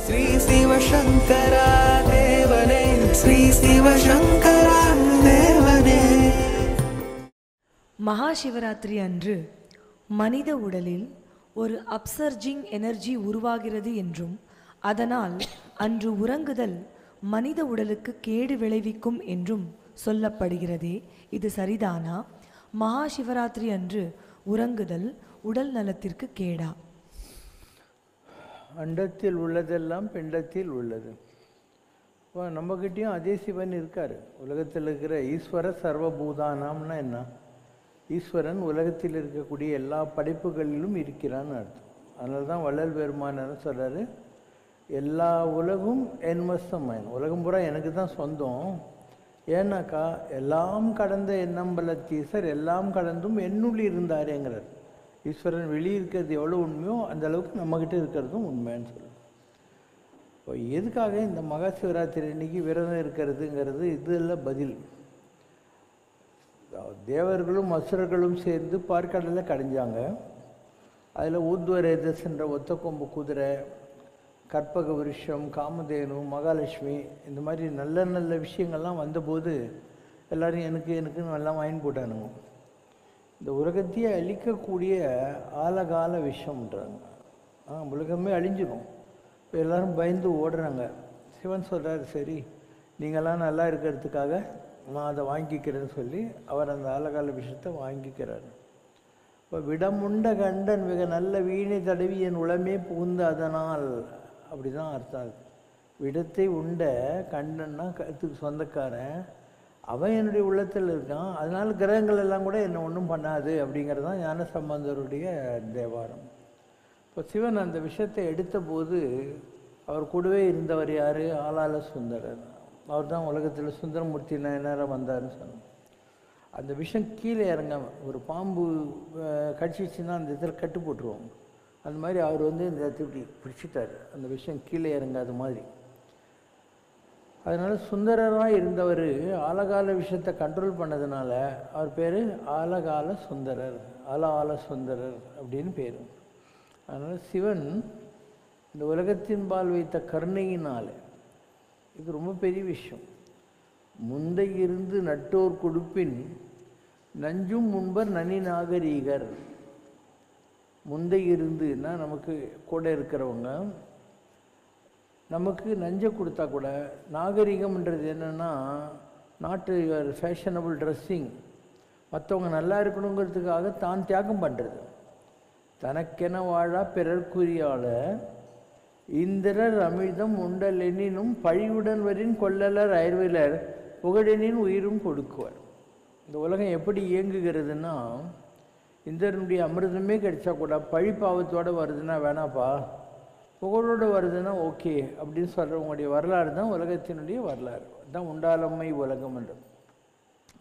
ஸ்ரீ சிவசங்கரா தேவனே, ஸ்ரீ சிவசங்கரா தேவனே. மகாசிவராத்திரி அன்று மனித உடலில் ஒரு அப்சர்ஜிங் எனர்ஜி உருவாகிறது என்றும் அதனால் அன்று உறங்குதல் மனித உடலுக்கு கேடு விளைவிக்கும் என்றும் சொல்லப்படுகிறதே, இது சரிதானா? மகாசிவராத்திரி அன்று உறங்குதல் உடல் நலத்திற்கு கேடா? அண்டத்தில் உள்ளதெல்லாம் பிண்டத்தில் உள்ளது. இப்போ நம்மக்கிட்டேயும் அதே சிவன் இருக்கார். உலகத்தில் இருக்கிற ஈஸ்வர சர்வபூதானாம்னா என்ன? ஈஸ்வரன் உலகத்தில் இருக்கக்கூடிய எல்லா படைப்புகளிலும் இருக்கிறான்னு அர்த்தம். அதனால தான் வள்ளல் பெருமானார் சொல்கிறாரு, எல்லா உலகும் என்வசமன், உலகம் பூரா எனக்கு தான் சொந்தம். ஏன்னாக்கா எல்லாம் கடந்த எண்ணம்பலத்தீசர் எல்லாம் கடந்தும் என்னுள் இருந்தாரேங்கிறார். ஈஸ்வரன் வெளியே இருக்கிறது எவ்வளோ உண்மையோ அந்த அளவுக்கு நம்மக்கிட்ட இருக்கிறதும் உண்மைன்னு சொல்லுவோம். இப்போ எதுக்காக இந்த மகா சிவராத்திரி அன்னைக்கு விரதம் இருக்கிறதுங்கிறது இதெல்லாம் பதில். தேவர்களும் அசுரர்களும் சேர்ந்து பார்க்கடலில் கடைஞ்சாங்க. அதில் ஊத்வரேதஸ்ன்ற ஒத்த கொம்பு குதிரை, கற்பக விருஷம், காமதேனு, மகாலட்சுமி, இந்த மாதிரி நல்ல நல்ல விஷயங்கள்லாம் வந்தபோது எல்லோரும் எனக்குன்னு எல்லாம் வாங்கி போட்டானுங்க. இந்த உலகத்தையே அழிக்கக்கூடிய ஆலகால விஷம்ன்றாங்க. உலகமே அழிஞ்சிடும். இப்போ எல்லோரும் பயந்து ஓடுறாங்க. சிவன் சொல்கிறார், சரி நீங்களாம் நல்லா இருக்கிறதுக்காக நான் அதை வாங்கிக்கிறேன்னு சொல்லி அவர் அந்த ஆலகால விஷத்தை வாங்கிக்கிறார். இப்போ விடமுண்ட கண்டன் மிக நல்ல வீணை தடவி என் உளமே புகுந்த அதனால், அப்படி தான் அர்த்தம். விடத்தை உண்ட கண்டன்னா கருத்துக்கு சொந்தக்காரன், அவன் என்னுடைய உள்ளத்தில் இருக்கான், அதனால் கிரகங்கள் எல்லாம் கூட என்னை ஒன்றும் பண்ணாது அப்படிங்கிறது தான் ஞான சம்பந்தருடைய தேவாரம். இப்போ சிவன் அந்த விஷயத்தை எடுத்த போது அவர் கூடவே இருந்தவர் யார்? ஆளாள சுந்தரர். அவர் தான் உலகத்தில் சுந்தரமூர்த்தி நேரம் வந்தார்னு சொன்னார். அந்த விஷம் கீழே இறங்காம, ஒரு பாம்பு கடிச்சிச்சுன்னா அந்த இதில் கட்டு போட்டுருவோம், அந்த மாதிரி அவர் இந்த இடத்துல இப்படி பிடிச்சிட்டார், அந்த விஷயம் கீழே இறங்காத மாதிரி. அதனால் சுந்தரராக இருந்தவர் ஆலகால விஷயத்தை கண்ட்ரோல் பண்ணதுனால அவர் பேர் ஆலகால சுந்தரர், ஆல சுந்தரர் அப்படின்னு பேர். அதனால் சிவன் இந்த உலகத்தின் பால் வைத்த கருணையினால், இது ரொம்ப பெரிய விஷயம். முந்தை இருந்து நட்டோர் கொடுப்பின் நஞ்சும் முன்பர் நனி நாகரீகர். முந்தை இருந்துன்னா நமக்கு கூட இருக்கிறவங்க நமக்கு நஞ்சை கொடுத்தா கூட, நாகரிகம்ன்றது என்னென்னா நாட்டு ஃபேஷனபிள் ட்ரெஸ்ஸிங், மற்றவங்க நல்லா இருக்கணுங்கிறதுக்காக தான் தியாகம் பண்ணுறது. தனக்கென வாழா பிறர்க்குரியால இந்திரர் அமிர்தம் உண்டல் எண்ணினும் பழியுடன் வரின் கொள்ளலர் அயர்விலர் புகழெனின் உயிரும் கொடுக்குவார். இந்த உலகம் எப்படி இயங்குகிறதுனா, இந்திரனுடைய அமிர்தமே கிடைச்சா கூட பழி பாவத்தோடு வருதுன்னா வேணாப்பா, புகழோடு வருதுன்னா ஓகே அப்படின்னு சொல்கிறவங்களுடைய வரலாறு தான் உலகத்தினுடைய வரலாறு. அதுதான் உண்டாலம்மை உலகம் என்று.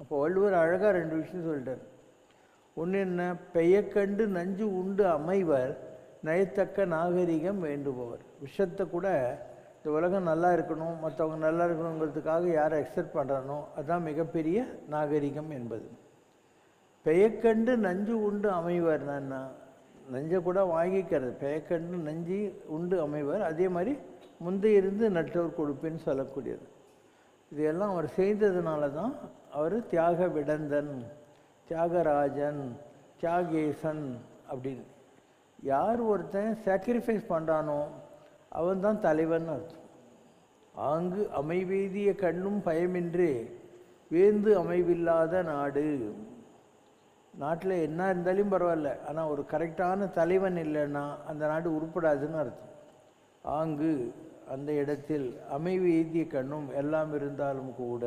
அப்போ வள்ளுவர் அழகாக ரெண்டு விஷயம் சொல்லிட்டார். ஒன்று என்ன? பெயக்கண்டு நஞ்சு உண்டு அமைவர் நயத்தக்க நாகரிகம் வேண்டுபவர். விஷத்தை கூட இந்த உலகம் நல்லா இருக்கணும், மற்றவங்க நல்லா இருக்கணுங்கிறதுக்காக யாரை அக்செப்ட் பண்ணுறானோ அதுதான் மிகப்பெரிய நாகரிகம் என்பது. பெயக்கண்டு நஞ்சு உண்டு அமைவர், நான் நஞ்சை கூட வாங்கிக்கிறது. பெயக்கண்டு நஞ்சு உண்டு அமைவர், அதே மாதிரி முந்தைய இருந்து நட்டோர் கொடுப்பின்னு சொல்லக்கூடியது. இதையெல்லாம் அவர் செய்ததுனால தான் அவர் தியாக விடந்தன், தியாகராஜன், தியாகேசன் அப்படின்னு. யார் ஒருத்தன் சாக்ரிஃபைஸ் பண்ணுறானோ அவன் தான் தலைவன் அர்த்தம். ஆங்கு அமைவேதிய கண்ணும் பயமின்றி வேந்து அமைவில்லாத நாடு. நாட்டில் என்ன இருந்தாலும் பரவாயில்ல, ஆனால் ஒரு கரெக்டான தலைவன் இல்லைன்னா அந்த நாடு உருப்படாதுன்னு அர்த்தம். ஆங்கு அந்த இடத்தில் அமைவு எய்திய கண்ணும் எல்லாம் இருந்தாலும் கூட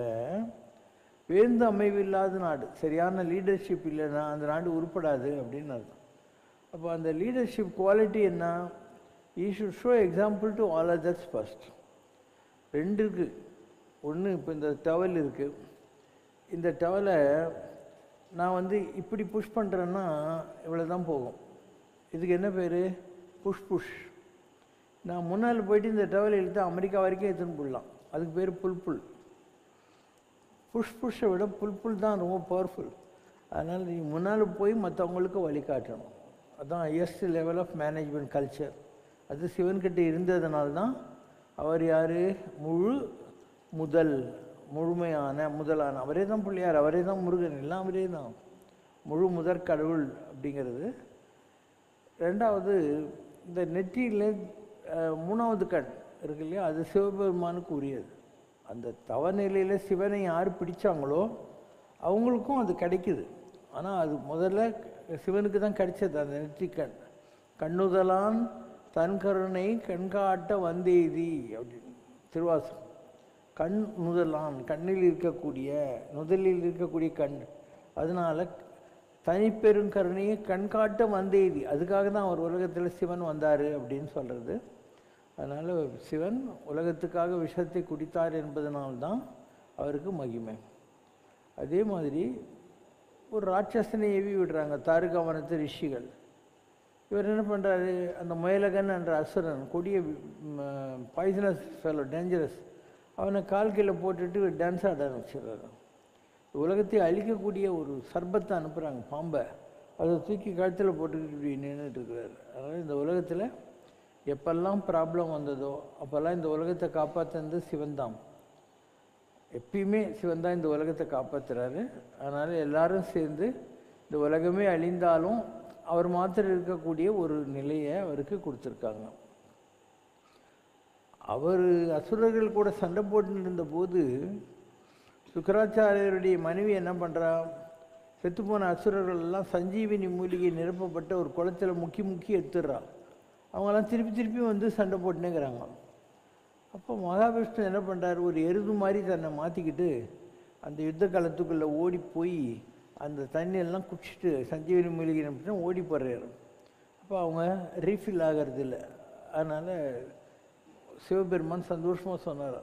வேந்து அமைவில்லாத நாடு, சரியான லீடர்ஷிப் இல்லைன்னா அந்த நாடு உருப்படாது அப்படின்னு அர்த்தம். அப்போ அந்த லீடர்ஷிப் குவாலிட்டி என்ன? He should show example to all others first. ரெண்டு இருக்குது. ஒன்று, இப்போ இந்த டவல் இருக்குது, இந்த டவலை நான் இப்படி புஷ் பண்ணுறேன்னா இவ்வளோ தான் போகும். இதுக்கு என்ன பேர்? புஷ். நான் முன்னால் போயிட்டு இந்த டவல் இழுத்து அமெரிக்கா வரைக்கும் எடுத்துன்னு போடலாம், அதுக்கு பேர் புல். புஷ்ஷை விட புல் தான் ரொம்ப பவர்ஃபுல். அதனால் நீ முன்னால் போய் மற்றவங்களுக்கு வழிகாட்டணும். அதுதான் highest level of management culture. அது சிவன்கிட்ட இருந்ததுனால தான் அவர் யார்? முழுமையான முதலான அவரே தான் பிள்ளையார், அவரே தான் முருகன், எல்லாம் அவரே தான். முழு முதற் கடவுள் அப்படிங்கிறது. ரெண்டாவது, இந்த நெற்றியில் 3வது கண் இருக்கு இல்லையா, அது சிவபெருமானுக்கு உரியது. அந்த தவநிலையில் சிவனை யார் பிடிச்சாங்களோ அவங்களுக்கும் அது கிடைக்குது. ஆனால் அது முதல்ல சிவனுக்கு தான் கிடைச்சது அந்த நெற்றிக்கண். கண்ணுதலான் தன் கருணை கண்காட்ட வந்தேதி அப்படின்னு திருவாசகம். கண் நுதலான், கண்ணில் இருக்கக்கூடிய நுதலில் இருக்கக்கூடிய கண், அதனால தனிப்பெருங்கருணையை கண்காட்ட வந்தேதி, அதுக்காக தான் அவர் உலகத்தில் சிவன் வந்தார் அப்படின்னு சொல்கிறது. அதனால் சிவன் உலகத்துக்காக விஷத்தை குடித்தார் என்பதனால்தான் அவருக்கு மகிமை. அதே மாதிரி ஒரு ராட்சசனை ஏவி விடுறாங்க தாருகாவனத்து ரிஷிகள். இவர் என்ன பண்ணுறாரு, அந்த முயலகன் என்ற அசுரன், கொடிய பாய்சனஸ் ஃபெலோ, டேஞ்சரஸ், அவனை கால் கீழே போட்டுட்டு டான்ஸ் ஆட ஆரம்பிச்சிடுறாரு. உலகத்தை அழிக்கக்கூடிய ஒரு சர்பத்தை அனுப்புகிறாங்க, பாம்பை, அதை தூக்கி கழுத்தில் போட்டுக்கிட்டு இப்படி நின்றுட்டு இருக்கிறாரு. அதனால் இந்த உலகத்தில் எப்பெல்லாம் ப்ராப்ளம் வந்ததோ அப்போல்லாம் இந்த உலகத்தை காப்பாற்றுறது சிவன் தான். எப்பயுமே சிவன் தான் இந்த உலகத்தை காப்பாற்றுறாரு. அதனால் எல்லாரும் சேர்ந்து இந்த உலகமே அழிந்தாலும் அவர் மாத்திரம் இருக்கக்கூடிய ஒரு நிலையை அவருக்கு கொடுத்துருக்காங்க. அவர் அசுரர்கள் கூட சண்டை போட்டு இருந்தபோது சுக்கராச்சாரியருடைய மனைவி என்ன பண்ணுறா, செத்துப்போன அசுரர்கள் எல்லாம் சஞ்சீவினி மூலிகை நிரப்பப்பட்ட ஒரு குளத்தில் முக்கி எடுத்துடுறா. அவங்கெல்லாம் திருப்பி வந்து சண்டை போட்டுனேங்கிறாங்க. அப்போ மகாவிஷ்ணு என்ன பண்ணுறாரு, ஒரு எருது மாதிரி தன்னை மாற்றிக்கிட்டு அந்த யுத்த காலத்துக்குள்ளே ஓடி போய் அந்த தண்ணியெல்லாம் குடிச்சிட்டு சஞ்சீவினி மூலிகை நிரப்பிட்டு ஓடி போடுறாரு. அப்போ அவங்க ரீஃபில் ஆகிறது இல்லை. அதனால் சிவபெருமான் சந்தோஷமாக சொன்னார்,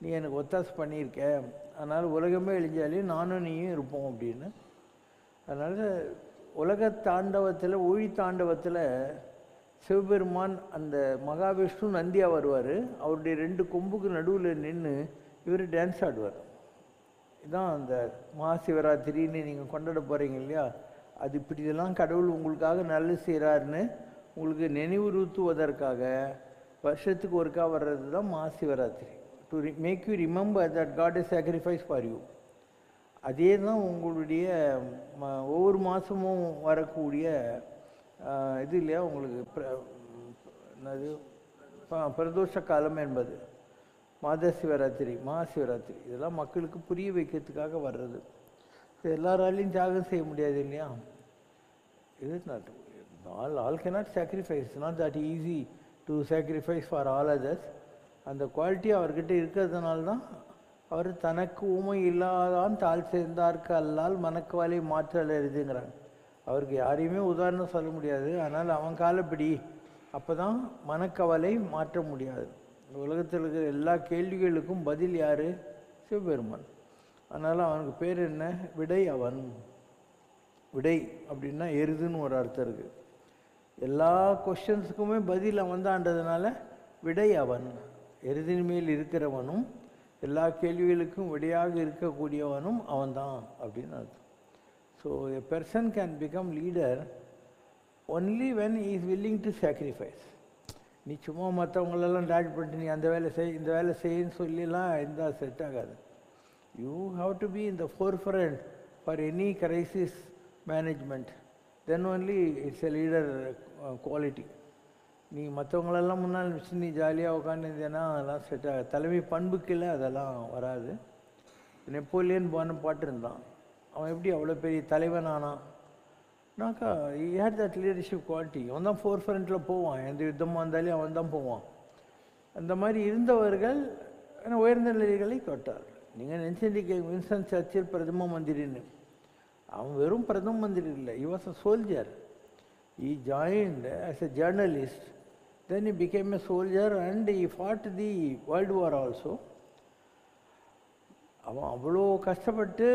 நீ எனக்கு ஒத்தாசை பண்ணியிருக்க, அதனால் உலகமே அழிஞ்சாலே நானும் நீயும் இருப்போம் அப்படின்னு. அதனால் உலக தாண்டவத்தில், ஒழி தாண்டவத்தில் சிவபெருமான் அந்த மகாவிஷ்ணு நந்தியாக வருவார். அவருடைய 2 கொம்புக்கு நடுவில் நின்று இவர் டான்ஸ் ஆடுவார். இதுதான் அந்த மகாசிவராத்திரின்னு நீங்கள் கொண்டாட போகிறீங்க இல்லையா, அது இப்படி இதெல்லாம் கடவுள் உங்களுக்காக நல்லது செய்கிறாருன்னு உங்களுக்கு நினைவுறுத்துவதற்காக வருஷத்துக்கு ஒருக்கா வர்றது தான் Mahashivratri. To make you remember that God is sacrifice for you. அதே தான் உங்களுடைய ஒவ்வொரு மாதமும் வரக்கூடிய இது இல்லையா, உங்களுக்கு என்னது பிரதோஷ காலம் என்பது மாத சிவராத்திரி, மகாசிவராத்திரி, இதெல்லாம் மக்களுக்கு புரிய வைக்கிறதுக்காக வர்றது. எல்லாராலையும் தியாகம் செய்ய முடியாது இல்லையா. இது not all cannot sacrifice, not that easy to sacrifice for all others. அந்த குவாலிட்டி அவர்கிட்ட இருக்கிறதுனால தான் அவர் தனக்கு ஊமை இல்லாதான் தாழ் சேர்ந்தார்க்கு அல்லால் மனக்குவாலை மாற்றல் எழுதுங்கிறாங்க. அவருக்கு யாரையுமே உதாரணம் சொல்ல முடியாது, ஆனால் அவன் காலப்படி அப்போ தான் மனக்கவலை மாற்ற முடியாது. இந்த உலகத்தில் இருக்கிற எல்லா கேள்விகளுக்கும் பதில் யார்? சிவபெருமான். அதனால் அவனுக்கு பேர் என்ன? விடை அவன். விடை அப்படின்னா எருதுன்னு ஒரு அர்த்தம் இருக்குது. எல்லா கொஸ்டின்ஸுக்குமே பதில் அவன் தான்றதுனால விடை அவன். எருதின் மேல் இருக்கிறவனும் எல்லா கேள்விகளுக்கும் விடையாக இருக்கக்கூடியவனும் அவன்தான் அப்படின்னு அர்த்தம். So a person can become leader only when he is willing to sacrifice. நீ சும்மா மற்றவங்களெல்லாம் டாட் பண்ணிட்டு நீ அந்த வேலை செய் இந்த வேலை செய்யின்னு சொல்லிலாம் இருந்தால் செட் ஆகாது. You have to be in the forefront for any crisis management. Then only it's a leader quality. நீ மற்றவங்களெல்லாம் முன்னால் வச்சு நீ ஜாலியாக உட்காந்துருந்தேன்னா அதெல்லாம் செட் ஆகாது. தலைமை பண்புக்கில் அதெல்லாம் வராது. நெப்போலியன் பாட்டு இருந்தான், அவன் எப்படி அவ்வளோ பெரிய தலைவனானாக்கா he had that leadership quality. அவன் தான் ஃபோர் ஃப்ரண்ட்டில் போவான், எந்த யுத்தமாக இருந்தாலும் அவன் தான் போவான். அந்த மாதிரி இருந்தவர்கள் உயர்ந்த நிலைகளை தொட்டார். நீங்கள் நினச்சிருக்கீங்க வின்ஸ்டன் சர்ச்சில் பிரதம மந்திரின்னு. அவன் வெறும் பிரதம மந்திரி இல்லை, he was a soldier. He joined as a journalist, then he became a soldier and he fought the World War also. அவன் அவ்வளோ கஷ்டப்பட்டு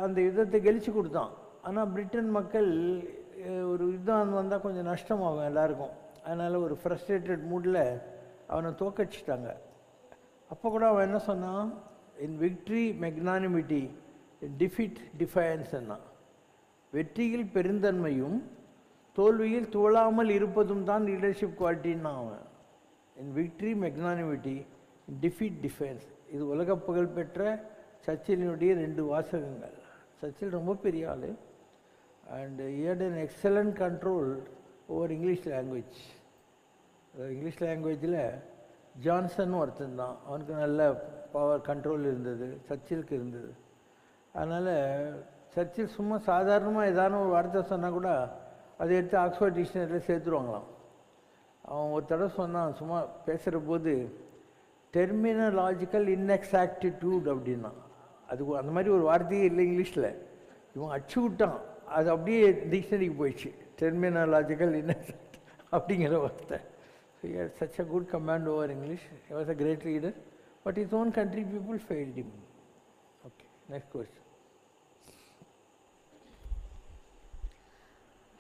அந்த யுத்தத்தை கெலிச்சு கொடுத்தான். ஆனால் பிரிட்டன் மக்கள் ஒரு யுத்தம் வந்தால் கொஞ்சம் நஷ்டமாகும் எல்லாருக்கும், அதனால் ஒரு ஃப்ரஸ்ட்ரேட்டட் மூடில் அவனை தோக்கடிச்சிட்டாங்க. அப்போ கூட அவன் என்ன சொன்னான்? இன் விக்ட்ரி மெக்னானிமிட்டி, இன் டிஃபிட் டிஃபயன்ஸ்ன்னா. வெற்றியில் பெருந்தன்மையும் தோல்வியில் துவளாமல் இருப்பதும் தான் லீடர்ஷிப் குவாலிட்டின்னா அவன். இன் விக்ட்ரி மெக்னானிமிட்டி, இன் டிஃபீட் டிஃபென்ஸ். இது உலக புகழ்பெற்ற சர்ச்சிலினுடைய 2 வாசகங்கள். சர்ச்சில் ரொம்ப பெரிய ஆள், and he had an excellent control over English language. English லாங்குவேஜில் ஜான்சன் ஒருத்தன் தான், அவனுக்கு நல்ல பவர் கண்ட்ரோல் இருந்தது, சர்ச்சிலுக்கு இருந்தது. அதனால் சர்ச்சில் சும்மா சாதாரணமாக ஏதான ஒரு வார்த்தை சொன்னால் கூட அதை எடுத்து ஆக்ஸ்ஃபோர்ட் டிக்ஷனரியில் சேர்த்துருவாங்களாம். அவன் ஒரு தடவை சொன்னான், சும்மா பேசுகிற போது டெர்மினாலஜிக்கல் இன்எக்ஸாக்டிடியூட் அப்படின்னா, அது அந்த மாதிரி ஒரு வார்த்தையே இல்லை இங்கிலீஷில். இவன் அடிச்சு விட்டான், அது அப்படியே டிக்ஷனரிக்கு போயிடுச்சு, டெர்மினாலஜிக்கல் இன்எக்ஸாக்ட் அப்படிங்கிற வார்த்தை. So he had such a good command over English. He was a great leader, but his own country people failed him. Okay, next question.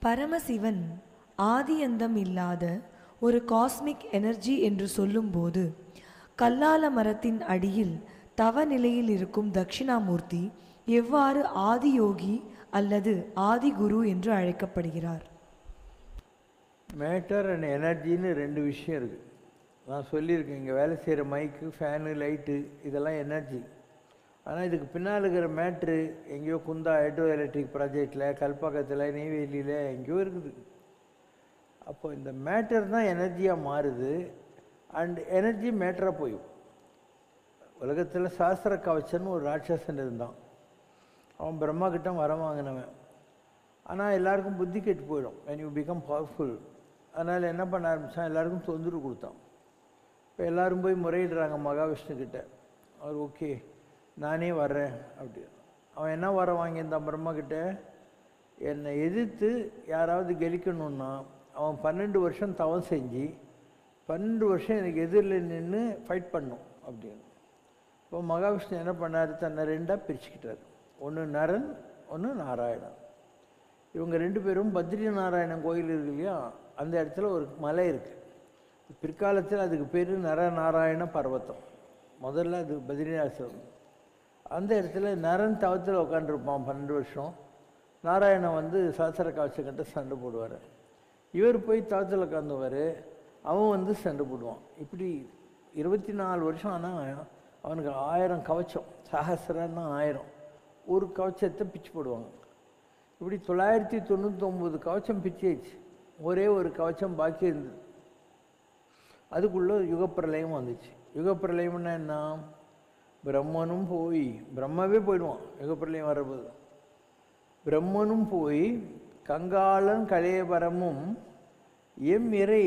Paramasivan ஆதி அந்தம் இல்லாத ஒரு காஸ்மிக் எனர்ஜி என்று சொல்லும்போது, கல்லால மரத்தின் அடியில் தவ நிலையில் இருக்கும் தட்சிணாமூர்த்தி எவ்வாறு ஆதியோகி அல்லது ஆதிகுரு என்று அழைக்கப்படுகிறார்? மேட்டர் அண்ட் எனர்ஜின்னு 2 விஷயம் இருக்குது. நான் சொல்லியிருக்கேன், இங்கே வேலை செய்கிற மைக்கு, ஃபேனு, லைட்டு இதெல்லாம் எனர்ஜி. ஆனால் இதுக்கு பின்னால் இருக்கிற மேட்ரு எங்கேயோ குந்தா ஹைட்ரோ எலக்ட்ரிக் ப்ராஜெக்டில், கல்பாக்கத்தில், நெய்வேலியில் எங்கேயோ இருக்குது. அப்போ இந்த மேட்டர் தான் எனர்ஜியாக மாறுது, அண்ட் எனர்ஜி மேட்டராக போயும். உலகத்தில் சாஸ்திர கவச்சன்னு ஒரு ராட்சசன் இருந்தான். அவன் பிரம்மா கிட்ட வரம் வாங்கினவன். ஆனால் எல்லாருக்கும் புத்தி கெட்டு போயிடும் when you become powerful. அதனால் என்ன பண்ண ஆரம்பித்தான், எல்லாருக்கும் தொந்தரவு கொடுத்தான். இப்போ எல்லோரும் போய் முறையிடுறாங்க மகாவிஷ்ணுக்கிட்ட. அவர் ஓகே நானே வர்றேன் அப்படி. அவன் என்ன வரம் வாங்கியிருந்தான் பிரம்மா கிட்ட, என்னை எதிர்த்து யாராவது கெலிக்கணுன்னா அவன் 12 வருஷம் தவம் செஞ்சு 12 வருஷம் எனக்கு எதிரில் நின்று ஃபைட் பண்ணும் அப்படின்னு. இப்போ மகாவிஷ்ணு என்ன பண்ணார், தன்னை 2ஆக பிரிச்சுக்கிட்டார். ஒன்று நரன், ஒன்று நாராயணன். இவங்க 2 பேரும் பத்ரி நாராயணன் கோயில் இருக்கு இல்லையா, அந்த இடத்துல ஒரு மலை இருக்குது. பிற்காலத்தில் அதுக்கு பேர் நரநாராயண பர்வத்தம். முதல்ல அது பத்ரிநாசம். அந்த இடத்துல நரன் தவத்தில் உட்காந்துருப்பான் 12 வருஷம். நாராயணன் வந்து சாஸ்திர கவச்சக்கிட்ட சண்டை போடுவார். இவர் போய் தவத்தில் உட்காந்துவார், அவன் வந்து சண்டை போடுவான். இப்படி 24 வருஷம். ஆனால் அவனுக்கு 1000 கவச்சம், சஹசிரன்னா 1000, ஒரு கவச்சத்தை பிச்சு போடுவாங்க. இப்படி 999 கவச்சம் பிச்சிச்சு, ஒரே ஒரு கவச்சம் பாக்கி இருந்தது. அதுக்குள்ளே யுகப்பிரளயம் வந்துச்சு. யுகப்பிரளயம்னா என்ன, பிரம்மனும் போய், பிரம்மாவே போயிடுவான் யுகப்பிரளயம் வரபோது. பிரம்மனும் போய் கங்காளன் கலேபரமும் எம் இறை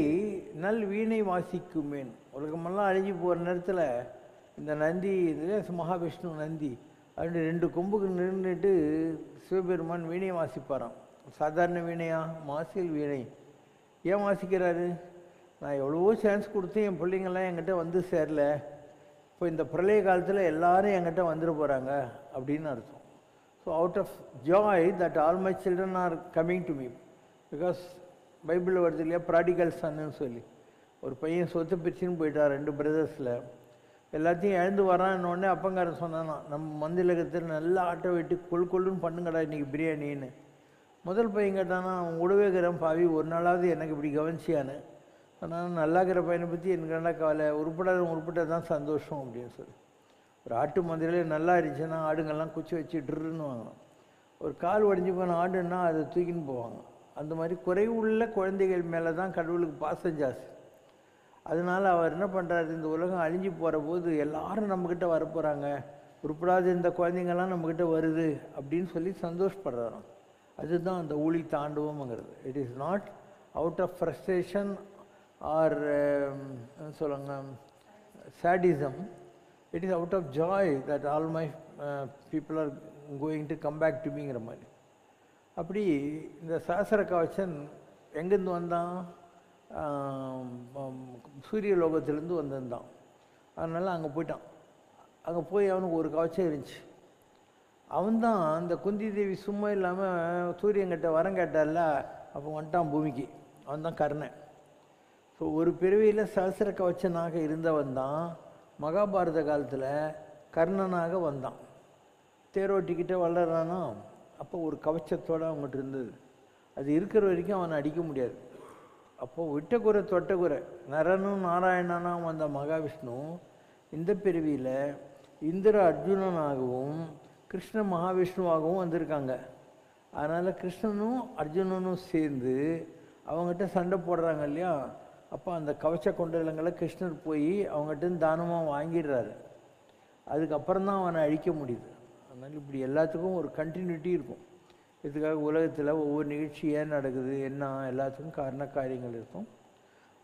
நல் வீணை வாசிக்குமேன். உலகமெல்லாம் அழிஞ்சு போகிற நேரத்தில் இந்த நந்தி இதில் மகாவிஷ்ணு நந்தி அப்படி 2 கொம்புக்கு நின்றுட்டு சிவபெருமான் வீணையை வாசிப்பாராம். சாதாரண வீணையா, மாசில் வீணை. ஏன் வாசிக்கிறாரு, நான் எவ்வளவோ சான்ஸ் கொடுத்து என் பிள்ளைங்கள்லாம் என்கிட்ட வந்து சேரல, இப்போ இந்த பிரளய காலத்தில் எல்லாரும் என்கிட்ட வந்துட போகிறாங்க அப்படின்னு அர்த்தம். So out of joy that all my children are coming to me. Because பைபிளில் வருது இல்லையா, ப்ராடிகல் சன்னு சொல்லி. ஒரு பையன் சொத்து பிரிச்சுன்னு போயிட்டார் 2 பிரதர்ஸில். எல்லாத்தையும் எழுந்து வரான்னொடனே அப்பங்காரன் சொன்னானா, நம்ம மந்திலகத்தில் நல்லா ஆட்டை வெட்டி கொள்ளுன்னு பண்ணுங்கடா இன்றைக்கி பிரியாணின்னு. முதல் பையன் கேட்டானா, அவன் உடவேக்கிறேன் பாவி, ஒரு நாளாவது எனக்கு இப்படி கவனிச்சியான்னு. ஆனால் நல்லாக்கிற பையனை பற்றி எனக்கு என்ன கவலை, உருப்பட தான் சந்தோஷம் அப்படின்னு சொல்லி. ஒரு ஆட்டு மந்திரிலே நல்லா இருந்துச்சுன்னா ஆடுங்கள்லாம் குச்சி வச்சு ட்ருன்னு வாங்கணும். ஒரு கால் உடஞ்சி போன ஆடுன்னா அதை தூக்கின்னு போவாங்க. அந்த மாதிரி குறைவுள்ள குழந்தைகள் மேலே தான் கடவுளுக்கு பாசம் ஜாஸ்தி. அதனால் அவர் என்ன பண்ணுறாரு, இந்த உலகம் அழிஞ்சு போகிற போது எல்லாரும் நம்மக்கிட்ட வரப்போகிறாங்க, உருப்படாத இந்த குழந்தைங்கள்லாம் நம்மக்கிட்ட வருது அப்படின்னு சொல்லி சந்தோஷப்படுறாராம். அதுதான் அந்த ஊழி தாண்டவம்ங்கிறது. It is not out of frustration or சொல்லுங்க sadism. It is out of joy that all my people are going to come back to மீங்கிற மாதிரி. அப்படி இந்த சாஸ்திர கவச்சன் எங்கேருந்து வந்தான், சூரிய லோகத்திலேருந்து வந்திருந்தான். அதனால் அங்கே போயிட்டான். அங்கே போய் அவனுக்கு ஒரு கவச்சம் இருந்துச்சு. அவன்தான் அந்த குந்தி தேவி சும்மா இல்லாமல் சூரியன்கிட்ட வரம் கேட்டால, அப்போ வந்துட்டான் பூமிக்கு. அவன் தான் கர்ணன். ஸோ ஒரு பிறவியில் சஹஸ்ர கவச்சனாக இருந்தவன் தான் மகாபாரத காலத்தில் கர்ணனாக வந்தான். தேரோட்டிக்கிட்ட அப்போது விட்டகுறை தொட்டகுறை நரனும் நாராயணனாக வந்த மகாவிஷ்ணு இந்த பிறவியில் இந்திர அர்ஜுனனாகவும் கிருஷ்ண மகாவிஷ்ணுவாகவும் வந்திருக்காங்க. அதனால் கிருஷ்ணனும் அர்ஜுனனும் சேர்ந்து அவங்ககிட்ட சண்டை போடுறாங்க இல்லையா. அப்போ அந்த கவச்ச கொண்டலங்களை கிருஷ்ணர் போய் அவங்ககிட்ட தானமாக வாங்கிடுறாரு. அதுக்கப்புறம் தான் அவனை அழிக்க முடியுது. அதனால் இப்படி எல்லாத்துக்கும் ஒரு கண்டினியூட்டி இருக்கும். இதுக்காக உலகத்தில் ஒவ்வொரு நிகழ்ச்சி ஏன் நடக்குது என்ன எல்லாத்துக்கும் காரண காரியங்கள் இருக்கும்.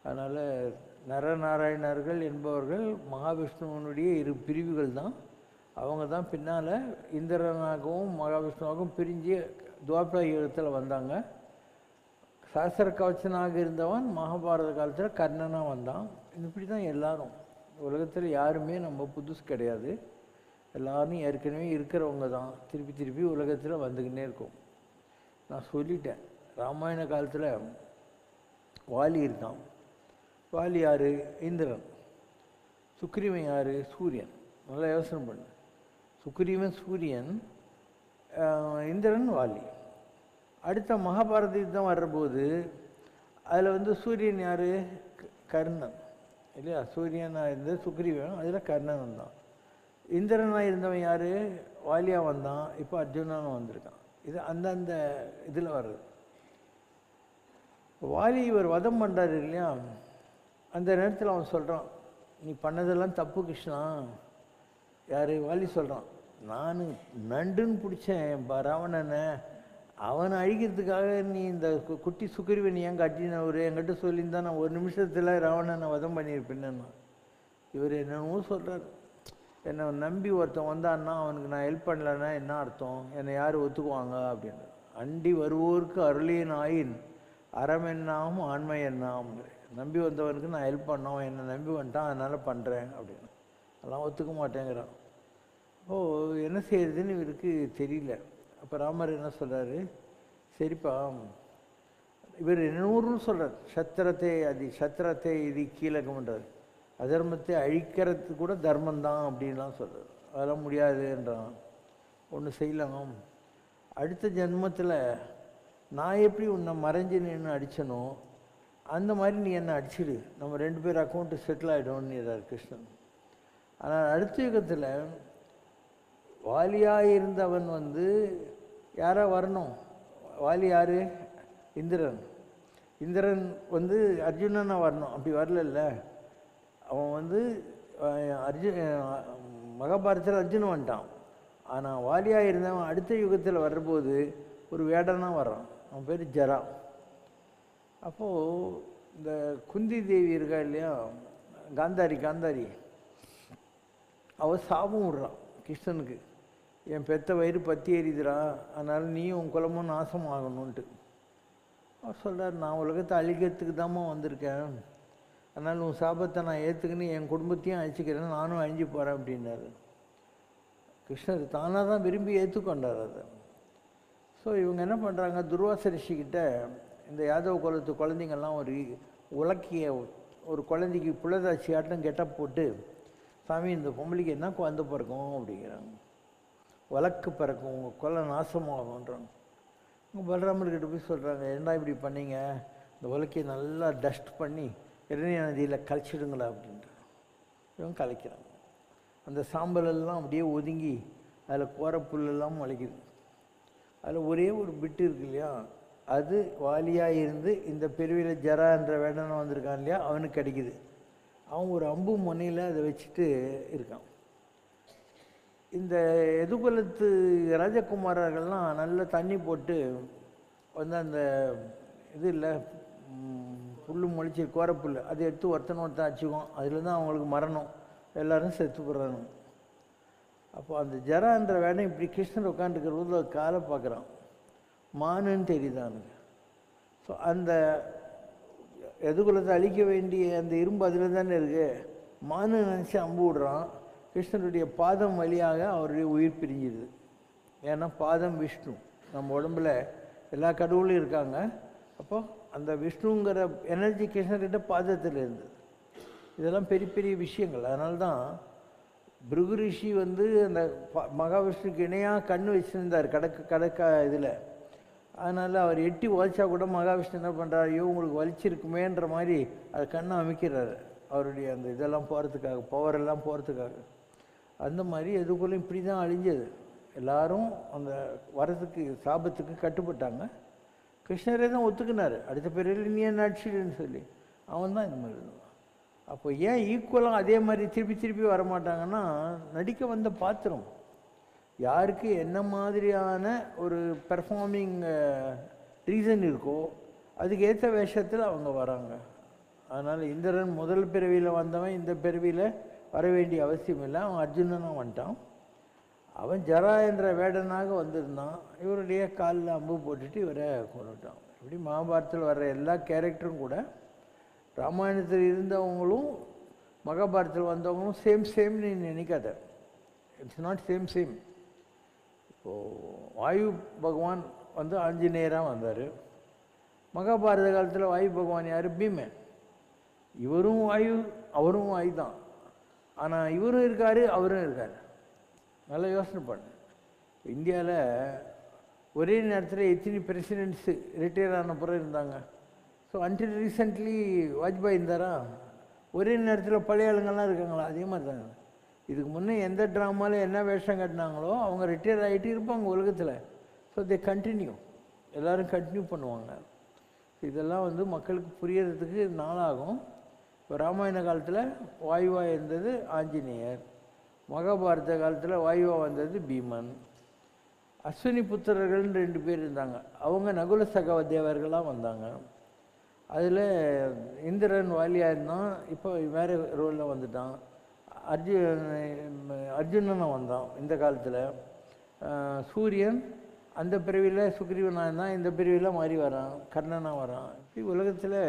அதனால் நரநாராயணர்கள் என்பவர்கள் மகாவிஷ்ணுவனுடைய இரு பிரிவுகள் தான். அவங்க தான் பின்னால் இந்திரனாகவும் மகாவிஷ்ணுவாகவும் பிரிஞ்சு துவாபர யுகத்தில் வந்தாங்க. சஹஸ்ர கவச்சனாக இருந்தவன் மகாபாரத காலத்தில் கர்ணனாக வந்தான். இப்படி தான் எல்லாரும் உலகத்தில் யாருமே நம்ம புதுசு கிடையாது. எல்லாரும் ஏற்கனவே இருக்கிறவங்க தான். திருப்பி திருப்பி உலகத்தில் வந்துக்கினே இருக்கும். நான் சொல்லிட்டேன், ராமாயண காலத்தில் வாலி இருக்கான். வாலி யார்? இந்திரன். சுக்ரீவன் யார்? சூரியன். நல்லா யோசனை பண்ணு. சுக்ரீவன் சூரியன், இந்திரன் வாலி. அடுத்த மகாபாரத யுத்தம் வர்றபோது அதில் சூரியன் யார்? கர்ணன் இல்லையா. சூரியனாக இருந்தது சுக்ரீவன், அதில் கர்ணன் தான். இந்திரனாக இருந்தவன் யார்? வாலியாக வந்தான். இப்போ அர்ஜுனன் வந்திருக்கான். இது அந்தந்த இதில் வர்றது. வாலி இவர் வதம் பண்ணுறாரு இல்லையா. அந்த நேரத்தில் அவன் சொல்கிறான், நீ பண்ணதெல்லாம் தப்பு கிருஷ்ணா. யார்? வாலி சொல்கிறான், நான் நண்டுன்னு பிடிச்சேன் ராவணனை, அவனை அழிக்கிறதுக்காக நீ இந்த குட்டி சுக்ரீவன் ஏன் கட்டினவர் என்கிட்ட சொல்லியிருந்தா நான் ஒரு நிமிஷத்தில் ராவணனை வதம் பண்ணியிருப்பேன்னு. இவர் என்னென்னமோ சொல்கிறார். என்னை நம்பி ஒருத்தன் வந்தான்னா அவனுக்கு நான் ஹெல்ப் பண்ணலன்னா என்ன அர்த்தம்? என்னை யார் ஒத்துக்குவாங்க அப்படின்னு. அண்டி வருவோருக்கு அருளியன் ஆயின் அறம் என்னாம் ஆண்மை என்னாம். நம்பி வந்தவனுக்கு நான் ஹெல்ப் பண்ணோம், என்னை நம்பி வந்துட்டான் அதனால் பண்ணுறேன் அப்படின்னு. அதெல்லாம் ஒத்துக்க மாட்டேங்கிறான். அப்போது என்ன செய்யறதுன்னு இவருக்கு தெரியல. அப்போ ராமர் என்ன சொல்கிறாரு, சரிப்பா இவர் என்னூறுன்னு சொல்கிறார். சத்திரத்தை இது கீழக்கம்ன்றார். அதர்மத்தை அழிக்கிறது கூட தர்மந்தான் அப்படின்லாம் சொல்கிறார். அதெல்லாம் முடியாதுன்றான். ஒன்று செய்யலாம், அடுத்த ஜென்மத்தில் நான் எப்படி உன்னை மறைஞ்சு நின்று அடித்தனோ அந்த மாதிரி நீ என்னை அடிச்சிடு, நம்ம 2 பேர் அக்கௌண்ட்டு செட்டில் ஆகிடும்னு கிருஷ்ணன். ஆனால் அடுத்த யுகத்தில் வாலியாக இருந்தவன் யாராக வரணும்? வாலி யார்? இந்திரன். இந்திரன் அர்ஜுனனாக வரணும். அப்படி வரல. அவன் மகாபாரதத்தில் அர்ஜுனன் வந்துட்டான். ஆனால் வாலியாக இருந்தவன் அடுத்த யுகத்தில் வர்றபோது ஒரு வேடனாக வர்றான். அவன் பேர் ஜரா. அப்போது இந்த குந்தி தேவி இருக்கா இல்லையா, காந்தாரி அவள் சாபம் விடுறான் கிருஷ்ணனுக்கு. என் பெத்த வயிறு பற்றி எரிதுரா, அதனால் நீயும் உன் குலமும் நாசம் ஆகணுன்ட்டு. அவர் சொல்கிறார், நான் உலகத்தை அழிக்கிறதுக்கு தாம்மா வந்திருக்கேன், அதனால் உன் சாபத்தை நான் ஏற்றுக்கின்னு என் குடும்பத்தையும் அழிச்சிக்கிறேன், நானும் அழிஞ்சு போகிறேன் அப்படின்னாரு. கிருஷ்ணர் தானாக தான் விரும்பி ஏற்றுக்கொண்டார் அதை. ஸோ இவங்க என்ன பண்ணுறாங்க, துர்வாச ரிஷிக்கிட்ட இந்த யாதவ குலத்து குழந்தைங்கள்லாம் உலக்கிய ஒரு குழந்தைக்கு புலதாச்சி ஆட்டம் கெட்டப் போட்டு, சாமி இந்த பொம்பளைக்கு என்ன குழந்தை பிறக்கும் அப்படிங்கிறாங்க. வழக்கு பிறக்கும், உங்கள் கொலை நாசமாகுன்றாங்க. உங்கள் பலராமர்கிட்ட போய் சொல்கிறாங்க, என்ன இப்படி பண்ணீங்க, இந்த உலக்கையை நல்லா டஸ்ட் பண்ணி இரணிய நதியில் கலைச்சிடுங்களா அப்படின்ட்டு. இவங்க கலைக்கிறாங்க. அந்த சாம்பலெல்லாம் அப்படியே ஒதுங்கி அதில் கோர புல்லெல்லாம் முளைக்குது. அதில் ஒரே ஒரு பிட்டு இருக்கு இல்லையா, அது வாலியாக இருந்து இந்த பெருவியில் ஜரா என்ற வேடனை வந்திருக்கான் இல்லையா, அவனுக்கு கிடைக்குது. அவன் ஒரு அம்பு முனையில் அதை வச்சுட்டு இருக்கான். இந்த எதுகுலத்து ராஜகுமாரர்கள்லாம் நல்லா தண்ணி போட்டு அந்த இது இல்லை புல் முளைச்சி கோரப்புல் அதை எடுத்து ஒருத்தன் அடிச்சுக்கும். அதில் தான் அவங்களுக்கு மரணம், எல்லோரும் செத்து போடுறாங்க. அப்போ அந்த ஜரான்ற வேடம் இப்படி கிருஷ்ணர் உட்காந்துருக்கிற காலை பார்க்குறான், மானுன்னு தெரியுதானுங்க. ஸோ அந்த எதுகுலத்தை அழிக்க வேண்டிய அந்த இரும்பு அதில் தானே இருக்குது. மானு நினச்சி அம்பு விடுறான். கிருஷ்ணருடைய பாதம் வழியாக அவருடைய உயிர் பிரிஞ்சிடுது. ஏன்னா பாதம் விஷ்ணு, நம்ம உடம்புல எல்லா கடவுளும் இருக்காங்க. அப்போ அந்த விஷ்ணுங்கிற எனர்ஜி கிருஷ்ணர்கிட்ட பாதத்தில் இருந்தது. இதெல்லாம் பெரிய பெரிய விஷயங்கள். அதனால தான் பிருகு ரிஷி அந்த மகாவிஷ்ணுக்கு இணையாக கண் வச்சுருந்தார் கடக்க இதில். அதனால் அவர் எட்டி உழைச்சா கூட மகாவிஷ்ணு என்ன பண்ணுறாரு, ஐயோ உங்களுக்கு வலிச்சிருக்குமேன்ற மாதிரி அதை கண்ணை அமைக்கிறாரு அவருடைய அந்த இதெல்லாம் போகிறதுக்காக, பவரெல்லாம் போகிறதுக்காக. அந்த மாதிரி எதுக்குள்ளே இப்படி தான் அழிஞ்சது. எல்லாரும் அந்த வரதுக்கு சாபத்துக்கு கட்டுப்பட்டாங்க. கிருஷ்ணரே தான் ஒத்துக்கினார், அடுத்த பிறகு நீ என்ன நடிச்சிடுன்னு சொல்லி. அவன் தான் இந்த மாதிரி இருந்தான். அப்போ ஏன் ஈக்குவலாக அதே மாதிரி திருப்பி திருப்பி வரமாட்டாங்கன்னா, நடிக்க வந்த பாத்திரம் யாருக்கு என்ன மாதிரியான ஒரு பெர்ஃபார்மிங் ரீசன் இருக்கோ அதுக்கு ஏற்ற வேஷத்தில் அவங்க வராங்க. அதனால் இந்திரன் முதல் பிறவியில் வந்தவன் இந்த பிறவியில் வர வேண்டிய அவசியம் இல்லை. அவன் அர்ஜுனனாக வந்துட்டான். அவன் ஜரா என்ற வேடனாக வந்திருந்தான். இவருடைய காலில் அம்பு போட்டுட்டு இவரை கொண்டுட்டான். இப்படி மகாபாரதத்தில் வர்ற எல்லா கேரக்டரும் கூட ராமாயணத்தில் இருந்தவங்களும் மகாபாரதத்தில் வந்தவங்களும் சேம்னு நினைக்காத. It's not same. இப்போது வாயு பகவான் வந்து ஆஞ்சநேயராக வந்தார். மகாபாரத காலத்தில் வாயு பகவான் யார்? பீமன். இவரும் வாயு, அவரும் வாயு தான். ஆனால் இவரும் இருக்கார், அவரும் இருக்கார். நல்லா யோசனை பண்ணு. இந்தியாவில் ஒரே நேரத்தில் எத்தனை பிரசிடென்ட்ஸு ரிட்டையர் ஆன பிறகு இருந்தாங்க. ஸோ அன்டில் ரீசெண்ட்லி வாஜ்பாய் இருந்தாரா? ஒரே நேரத்தில் பழைய ஆளுங்கள்லாம் இருக்காங்களா? அதே மாதிரி தாங்க. இதுக்கு முன்னே எந்த ட்ராமாவில் என்ன வேஷம் கட்டினாங்களோ அவங்க ரிட்டையர் ஆகிட்டு இருப்பாங்க உலகத்தில். ஸோ தே கண்டினியூ, எல்லோரும் கண்டினியூ பண்ணுவாங்க. இதெல்லாம் வந்து மக்களுக்கு புரியறதுக்கு நாளாகும். இப்போ ராமாயண காலத்தில் வாயுவாக இருந்தது ஆஞ்சநேயர், மகாபாரத காலத்தில் வாயுவாக வந்தது பீமன். அஸ்வினி புத்திரர்கள்னு 2 பேர் இருந்தாங்க. அவங்க நகுல சகவ தேவர்களாக வந்தாங்க. அதில் இந்திரன் வாலியாக இருந்தான், இப்போ வேறு ரோலில் வந்துட்டான். அர்ஜுனனை வந்தான் இந்த காலத்தில். சூரியன் அந்த பிறவியில் சுக்ரீவனாக இருந்தான், இந்த பிறவியில் மாறி வரான், கர்ணனாக வரான். இப்படி உலகத்தில்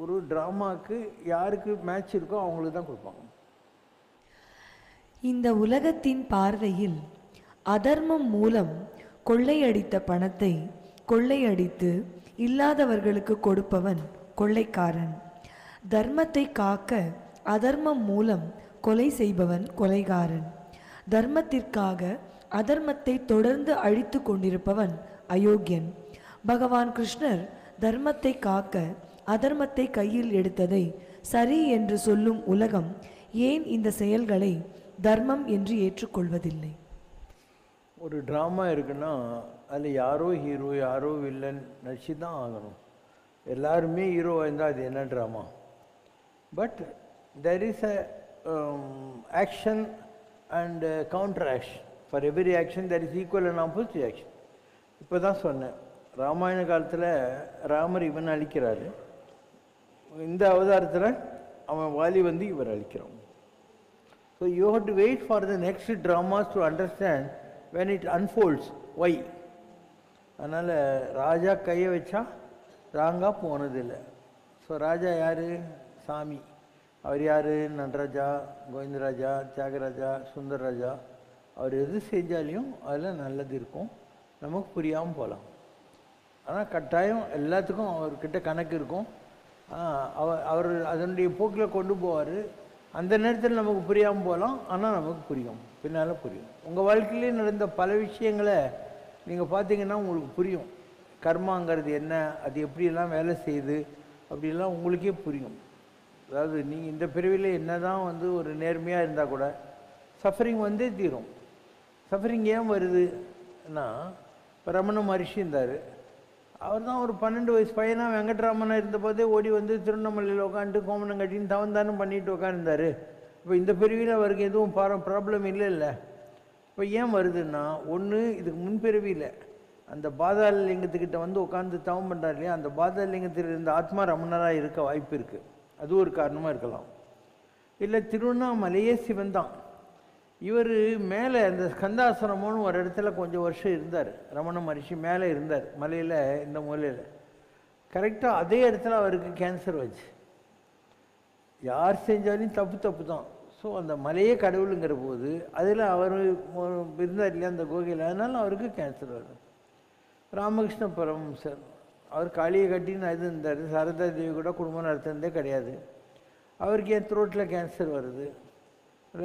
ஒரு ட்ராமாவுக்கு யாருக்கு மேட்ச் இருக்கோ அவங்களுக்கு தான் கொடுப்பாங்க. இந்த உலகத்தின் பார்வையில் அதர்மம் மூலம் கொள்ளையடித்த பணத்தை கொள்ளையடித்து இல்லாதவர்களுக்கு கொடுப்பவன் கொள்ளைக்காரன். தர்மத்தை காக்க அதர்மம் மூலம் கொலை செய்பவன் கொலைகாரன். தர்மத்திற்காக அதர்மத்தை தொடர்ந்து அழித்து கொண்டிருப்பவன் அயோக்கியன். பகவான் கிருஷ்ணர் தர்மத்தை காக்க அதர்மத்தை கையில் எடுத்ததை சரி என்று சொல்லும் உலகம் ஏன் இந்த செயல்களை தர்மம் என்று ஏற்றுக்கொள்வதில்லை? ஒரு ட்ராமா இருக்குன்னா அதில் யாரோ ஹீரோ யாரோ வில்லன் நடிச்சு தான் ஆகணும். எல்லாருமே ஹீரோவாக இருந்தால் அது என்ன drama? But there is a action and counter action. For every action there is equal and opposite action. இப்போ தான் சொன்னேன், ராமாயண காலத்தில் ராமர் இவன் அழிக்கிறாரு, இந்த அவதாரத்தில் அவன் வாலி வந்து இவர் அழிக்கிறான். So you have to wait for the next dramas to understand when it unfolds why. அதனால் ராஜா கையை வச்சா ராங்கா போனதில்லை. ஸோ ராஜா யார்? சாமி. அவர் யார்? நடராஜா, கோவிந்தராஜா, தியாகராஜா, சுந்தரராஜா. அவர் எது செஞ்சாலையும் அதில் நல்லது இருக்கும், நமக்கு புரியாமல் போகலாம். ஆனால் கட்டாயம் எல்லாத்துக்கும் அவர்கிட்ட கணக்கு இருக்கும். அவர் அதனுடைய போக்கில் கொண்டு போவார். அந்த நேரத்தில் நமக்கு புரியாமல் போகலாம், ஆனால் நமக்கு புரியும், பின்னால் புரியும். உங்கள் வாழ்க்கையிலே நடந்த பல விஷயங்களை நீங்கள் பார்த்தீங்கன்னா உங்களுக்கு புரியும். கர்மாங்கிறது என்ன, அது எப்படியெல்லாம் வேலை செய்யுது அப்படிலாம் உங்களுக்கே புரியும். அதாவது நீங்கள் இந்த பிரிவில் என்ன தான் வந்து ஒரு நேர்மையாக இருந்தால் கூட சஃபரிங் வந்தே தீரும். சஃபரிங் ஏன் வருதுன்னா, இப்போ ரமண மகரிஷி இருந்தார். அவர் தான் ஒரு 12 வயசு பையனாக வெங்கட்ராமனாக இருந்தபோதே ஓடி வந்து திருவண்ணாமலையில் உட்காந்துட்டு கோமணம் கட்டின்னு தவந்தானும் பண்ணிட்டு உட்காந்துருந்தார். இப்போ இந்த பிரிவில் அவருக்கு எதுவும் ப்ராப்ளம் இல்லை. இப்போ ஏன் வருதுன்னா, ஒன்று இதுக்கு முன்பிறவியில் அந்த பாதாள லிங்கத்துக்கிட்ட வந்து உட்காந்து தவம் பண்ணுறாரு இல்லையா, அந்த பாதாள லிங்கத்தில் இருந்த ஆத்மா ரமணராக இருக்க வாய்ப்பு இருக்குது. அது ஒரு காரணமாக இருக்கலாம். இல்லை திருவண்ணாமலையே சிவன் தான். இவர் மேலே அந்த ஸ்கந்தாசிரமம்னு ஒரு இடத்துல கொஞ்சம் வருஷம் இருந்தார். ரமண மகரிஷி மேலே இருந்தார், மலையில் இந்த மூலையில். கரெக்டாக அதே இடத்துல அவருக்கு கேன்சர் வச்சு. யார் செஞ்சாலும் தப்பு தான். ஸோ அந்த மலையே கடவுளுங்கிற போது அதில் அவர் இருந்தார் இல்லையா அந்த கோகையில், அதனால அவருக்கு கேன்சர் வருது. ராமகிருஷ்ண பரமஹம்சர் அவர் காளியை கட்டின்னு அது இருந்தார். சாரதா தேவி கூட குடும்பம் நடத்துனதே கிடையாது. அவருக்கு என் த்ரோட்டில் கேன்சர் வருது.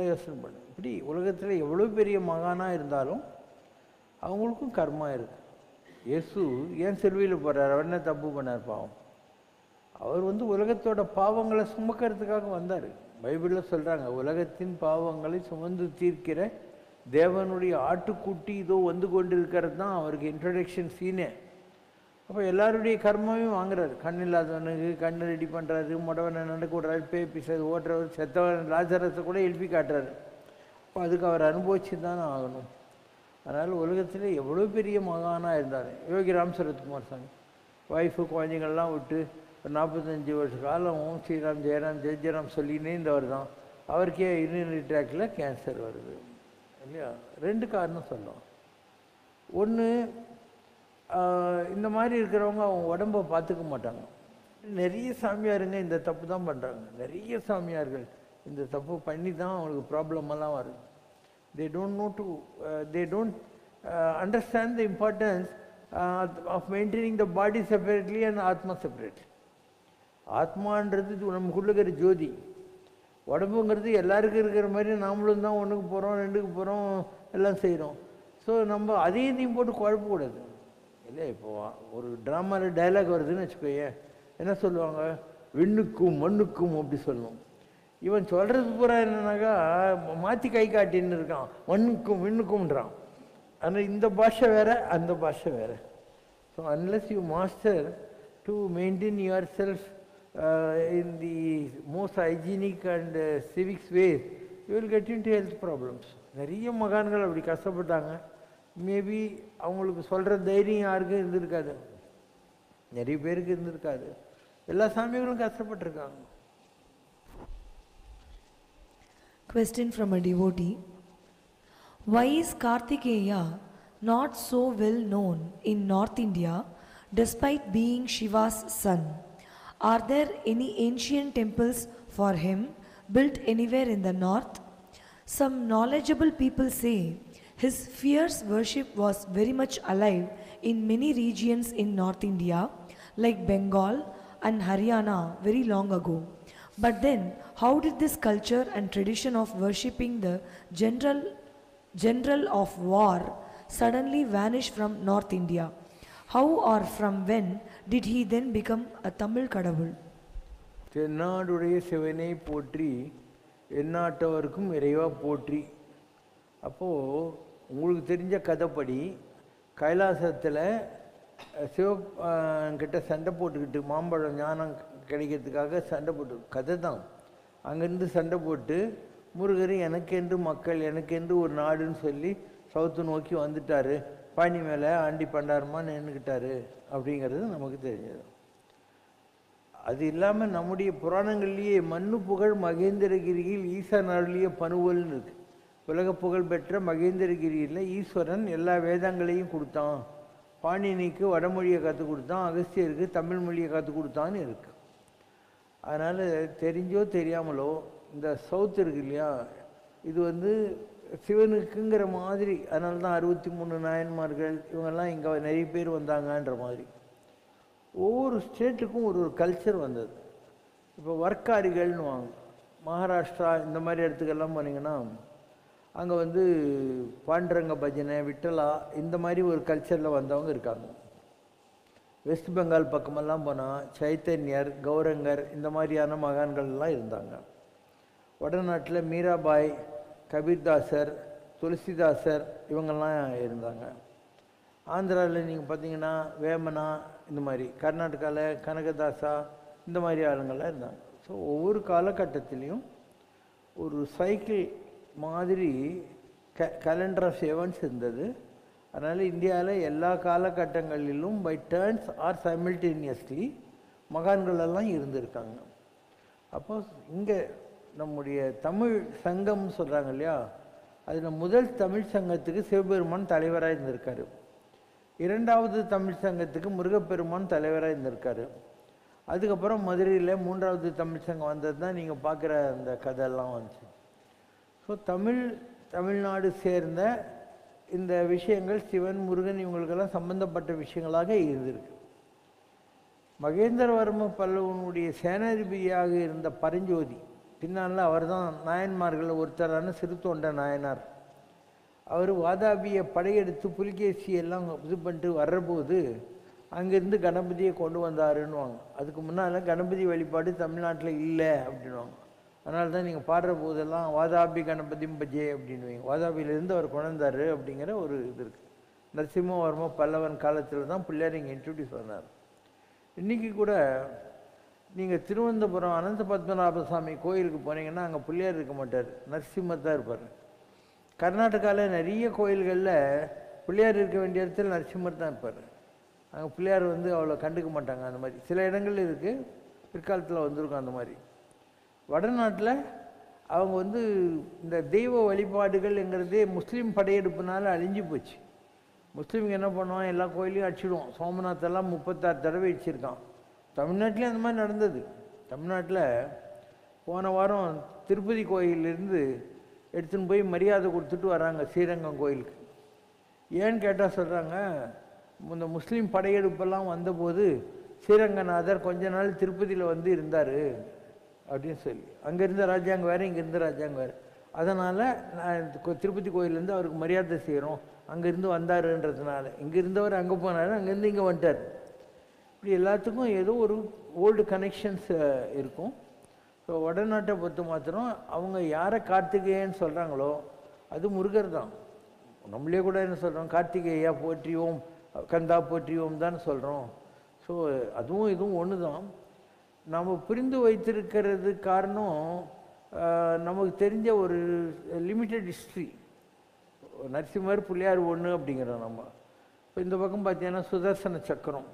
யோசனை பண்ணு. இப்படி உலகத்தில் எவ்வளோ பெரிய மகானாக இருந்தாலும் அவங்களுக்கும் கர்மா இருக்குது. இயேசு ஏன் சிலுவையில் போகிறார்? அவர் என்ன தப்பு பண்ணார் பாவம்? அவர் உலகத்தோட பாவங்களை சுமக்கிறதுக்காக வந்தார். பைபிளில் சொல்கிறாங்க, உலகத்தின் பாவங்களை சுமந்து தீர்க்கிற தேவனுடைய ஆட்டுக்குட்டி இதோ வந்து கொண்டு இருக்கிறது தான் அவருக்கு இன்ட்ரடக்ஷன் சீனே. அப்போ எல்லாருடைய கர்மாவையும் வாங்குறாரு. கண் இல்லாதவனுக்கு கண் ரெடி பண்ணுறாரு, முடவனை நடக்க விடுறாரு, பேய் பிசாசு ஓட்டுறவர், செத்தவன் லாசரஸை கூட எழுப்பி காட்டுறாரு. அப்போ அதுக்கு அவர் அனுபவிச்சு தானே ஆகணும். அதனால் உலகத்தில் எவ்வளோ பெரிய மகானாக இருந்தார் யோகி ராம் சரத்குமார் சாமி. ஒய்ஃபு குழந்தைங்கள்லாம் விட்டு ஒரு 45 வருஷ காலம் ஸ்ரீராம் ஜெயராம் ஜெயராம் சொல்லினே இருந்தவர் தான். அவருக்கே யூரினரி ட்ராக்டில் கேன்சர் வருது இல்லையா? 2 காரணம் சொல்லலாம். ஒன்று, இந்த மாதிரி இருக்கிறவங்க அவங்க உடம்பை பார்த்துக்க மாட்டாங்க. நிறைய சாமியாருங்க இந்த தப்பு தான் பண்ணுறாங்க. நிறைய சாமியார்கள் இந்த தப்பு பண்ணி தான் அவங்களுக்கு ப்ராப்ளமெல்லாம் வருது. they don't understand the importance of maintaining the body separately and atma separately. ஆத்மான்றது நமக்குள்ள இருக்கிற ஜோதி, உடம்புங்கிறது எல்லாருக்கும் இருக்கிற மாதிரி நாமளும் தான் 1க்கு போகிறோம் 2க்கு போகிறோம் எல்லாம் செய்கிறோம். ஸோ நம்ம அதையும் போட்டு குழப்பக்கூடாது இல்லை. இப்போது ஒரு ட்ராமாவில் டைலாக் வருதுன்னு வச்சுக்கோயே, என்ன சொல்லுவாங்க? விண்ணுக்கும் மண்ணுக்கும் அப்படி சொல்லணும். இவன் சொல்கிறது பூரா என்னன்னாக்கா மாற்றி கை காட்டின்னு இருக்கான், மண்ணுக்கும் விண்ணுக்கும்ன்றான். ஆனால் இந்த பாஷை வேறு, அந்த பாஷை வேறு. So unless you master to maintain your self in the most hygienic and civics ways, you will get into health problems. நிறைய மகான்கள் அப்படி கஷ்டப்பட்டாங்க. மேபி அவங்களுக்கு சொல்கிற தைரியம் யாருக்கும் இருந்திருக்காது, நிறைய பேருக்கு இருந்திருக்காது. எல்லா சாமிகளும் கஷ்டப்பட்டிருக்காங்க. Question from a devotee. Why is Kartikeya not so well known in North India despite being Shiva's son? Are there any ancient temples for him built anywhere in the north? Some knowledgeable people say his fierce worship was very much alive in many regions in North India like Bengal and Haryana very long ago. But then how did this culture and tradition of worshipping the general of war suddenly vanish from North India? How or from when did he then become a Tamil கடவுள்? தென்னாடுடைய சிவனை போற்றி, எந்நாட்டவருக்கும் இறைவா போற்றி. அப்போது உங்களுக்கு தெரிஞ்ச கதைப்படி கைலாசத்தில் சிவகிட்ட சண்டை போட்டுக்கிட்டு, மாம்பழம் ஞானம் கிடைக்கிறதுக்காக சண்டை போட்டு கதை தான். அங்கேருந்து சண்டை போட்டு முருகர் எனக்கென்று மக்கள், எனக்கென்று ஒரு நாடுன்னு சொல்லி சவுத்து நோக்கி வந்துட்டார். பாணி மேலே ஆண்டி பண்டாரமா நின்றுக்கிட்டாரு அப்படிங்கிறது நமக்கு தெரிஞ்சது. அது இல்லாமல் நம்முடைய புராணங்கள்லேயே மண்ணு புகழ் மகேந்திரகிரியில் ஈசன் அருளிய பனுவல்னு இருக்கு. உலக புகழ் பெற்ற மகேந்திரகிரியில் ஈஸ்வரன் எல்லா வேதங்களையும் கொடுத்தான். பாணினிக்கு வடமொழியை கற்றுக் கொடுத்தான், அகஸ்தியருக்கு தமிழ் மொழியை கற்றுக் கொடுத்தான்னு இருக்கு. அதனால் தெரிஞ்சோ தெரியாமலோ இந்த சவுத் இருக்கு இல்லையா, இது சிவனுக்குங்கிற மாதிரி. அதனால தான் 63 நாயன்மார்கள் இவங்கெல்லாம் இங்கே நிறைய பேர் வந்தாங்கன்ற மாதிரி. ஒவ்வொரு ஸ்டேட்டுக்கும் ஒரு கல்ச்சர் வந்தது. இப்போ வர்க்காரிகள்னு வாங்க, மகாராஷ்டிரா இந்த மாதிரி இடத்துக்கெல்லாம் போனீங்கன்னா அங்கே பாண்டரங்க பஜனை, விட்டலா இந்த மாதிரி ஒரு கல்ச்சரில் வந்தவங்க இருக்காங்க. வெஸ்ட் பெங்கால் பக்கமெல்லாம் போனால் சைத்தன்யர், கௌரங்கர் இந்த மாதிரியான மகான்கள்லாம் இருந்தாங்க. வடநாட்டில் மீராபாய், கபீர்தாசர், துளசிதாசர் இவங்கெல்லாம் இருந்தாங்க. ஆந்திராவில் நீங்கள் பார்த்தீங்கன்னா வேமனா இந்த மாதிரி, கர்நாடகாவில் கனகதாசா இந்த மாதிரி ஆளுங்கள்லாம் இருந்தாங்க. ஸோ ஒவ்வொரு காலகட்டத்திலையும் ஒரு சைக்கிள் மாதிரி கேலண்டர் ஆஃப் எவன்ட்ஸ் இருந்தது. அதனால் இந்தியாவில் எல்லா காலகட்டங்களிலும் பை டர்ன்ஸ் ஆர் சைமில்டேனியஸ்லி மகான்களெல்லாம் இருந்திருக்காங்க. அப்போ இங்கே நம்முடைய தமிழ் சங்கம்னு சொல்கிறாங்க இல்லையா, அதில் முதல் தமிழ் சங்கத்துக்கு சிவபெருமான் தலைவராக இருந்திருக்காரு. 2வது தமிழ் சங்கத்துக்கு முருகப்பெருமான் தலைவராக இருந்திருக்காரு. அதுக்கப்புறம் மதுரையில் 3வது தமிழ் சங்கம் வந்தது தான் நீங்கள் பார்க்குற அந்த கதையெல்லாம் வந்துச்சு. ஸோ தமிழ்நாடு சேர்ந்த இந்த விஷயங்கள் சிவன், முருகன் இவங்களுக்கெல்லாம் சம்பந்தப்பட்ட விஷயங்களாக இருந்திருக்கு. மகேந்திரவர்ம பல்லவனுடைய சேனாதிபதியாக இருந்த பரஞ்சோதி, பின்னால் அவர் தான் நாயன்மார்கள் ஒருத்தரான சிறுத்தொண்ட நாயனார். அவர் வாதாபியை படையெடுத்து புலிகேசி எல்லாம் இது பண்ணிட்டு வர்றபோது அங்கேருந்து கணபதியை கொண்டு வந்தாருன்னுவாங்க. அதுக்கு முன்னால் கணபதி வழிபாடு தமிழ்நாட்டில் இல்லை அப்படின்வாங்க. அதனால தான் நீங்கள் பாடுற போதெல்லாம் வாதாபி கணபதியும் பஜே அப்படின்வீங்க. வாதாபியிலேருந்து அவர் கொண்டாந்தார் அப்படிங்கிற ஒரு இது இருக்குது. நரசிம்மவர்ம பல்லவன் காலத்தில் தான் பிள்ளையார் இங்கே இன்ட்ரடியூஸ் பண்ணார். இன்றைக்கி கூட நீங்கள் திருவனந்தபுரம் அனந்த பத்மநாப சுவாமி கோயிலுக்கு போனீங்கன்னா அங்கே பிள்ளையார் இருக்க மாட்டார், நரசிம்மர் தான் இருப்பார். கர்நாடகாவில் நிறைய கோயில்களில் பிள்ளையார் இருக்க வேண்டிய இடத்துல நரசிம்மர் தான் இருப்பார். அங்கே பிள்ளையார் அவ்வளோ கண்டுக்க மாட்டாங்க. அந்த மாதிரி சில இடங்கள் இருக்குது, பிற்காலத்தில் வந்திருக்கும் அந்த மாதிரி. வடநாட்டில் அவங்க இந்த தெய்வ வழிபாடுகள்ங்கிறதே முஸ்லீம் படையெடுப்புனால அழிஞ்சு போச்சு. முஸ்லீம்ங்க என்ன பண்ணுவான், எல்லா கோயிலையும் அடிச்சிடுவோம். சோமநாத்தெல்லாம் 36 தடவை அடிச்சிருக்கான். தமிழ்நாட்டிலே அந்த மாதிரி நடந்தது. தமிழ்நாட்டில் போன வாரம் திருப்பதி கோயிலிருந்து எடுத்துன்னு போய் மரியாதை கொடுத்துட்டு வராங்க ஸ்ரீரங்கம் கோயிலுக்கு. ஏன்னு கேட்டால் சொல்கிறாங்க, இந்த முஸ்லீம் படையெடுப்பெல்லாம் வந்தபோது ஸ்ரீரங்கநாதர் கொஞ்ச நாள் திருப்பதியில் இருந்தார் அப்படின்னு சொல்லி. அங்கே இருந்த ராஜாங்க வேறு, இங்கே இருந்த ராஜாங்க வேறு. அதனால் நான் திருப்பதி கோயிலேருந்து அவருக்கு மரியாதை செய்கிறோம், அங்கேருந்து வந்தாருன்றதுனால. இங்கே இருந்தவர் அங்கே போனார், அங்கேருந்து இங்கே வந்துட்டார். இப்படி எல்லாத்துக்கும் ஏதோ ஒரு ஓல்டு கனெக்ஷன்ஸ் இருக்கும். ஸோ வடநாட்டை பொறுத்து மாத்திரம் அவங்க யாரை கார்த்திகேயன்னு சொல்கிறாங்களோ அது முருகர் தான். நம்மளே கூட என்ன சொல்கிறோம், கார்த்திகேயா போற்றியோம், கந்தா போற்றியோம் தான் சொல்கிறோம். ஸோ அதுவும் இதுவும் ஒன்று தான். நம்ம புரிந்து வைத்திருக்கிறது காரணம் நமக்கு தெரிஞ்ச ஒரு லிமிட்டட் ஹிஸ்ட்ரி. நரசிம்மர் பிள்ளையார் ஒன்று அப்படிங்கிறோம் நம்ம. இப்போ இந்த பக்கம் பார்த்தீங்கன்னா சுதர்சன சக்கரம்,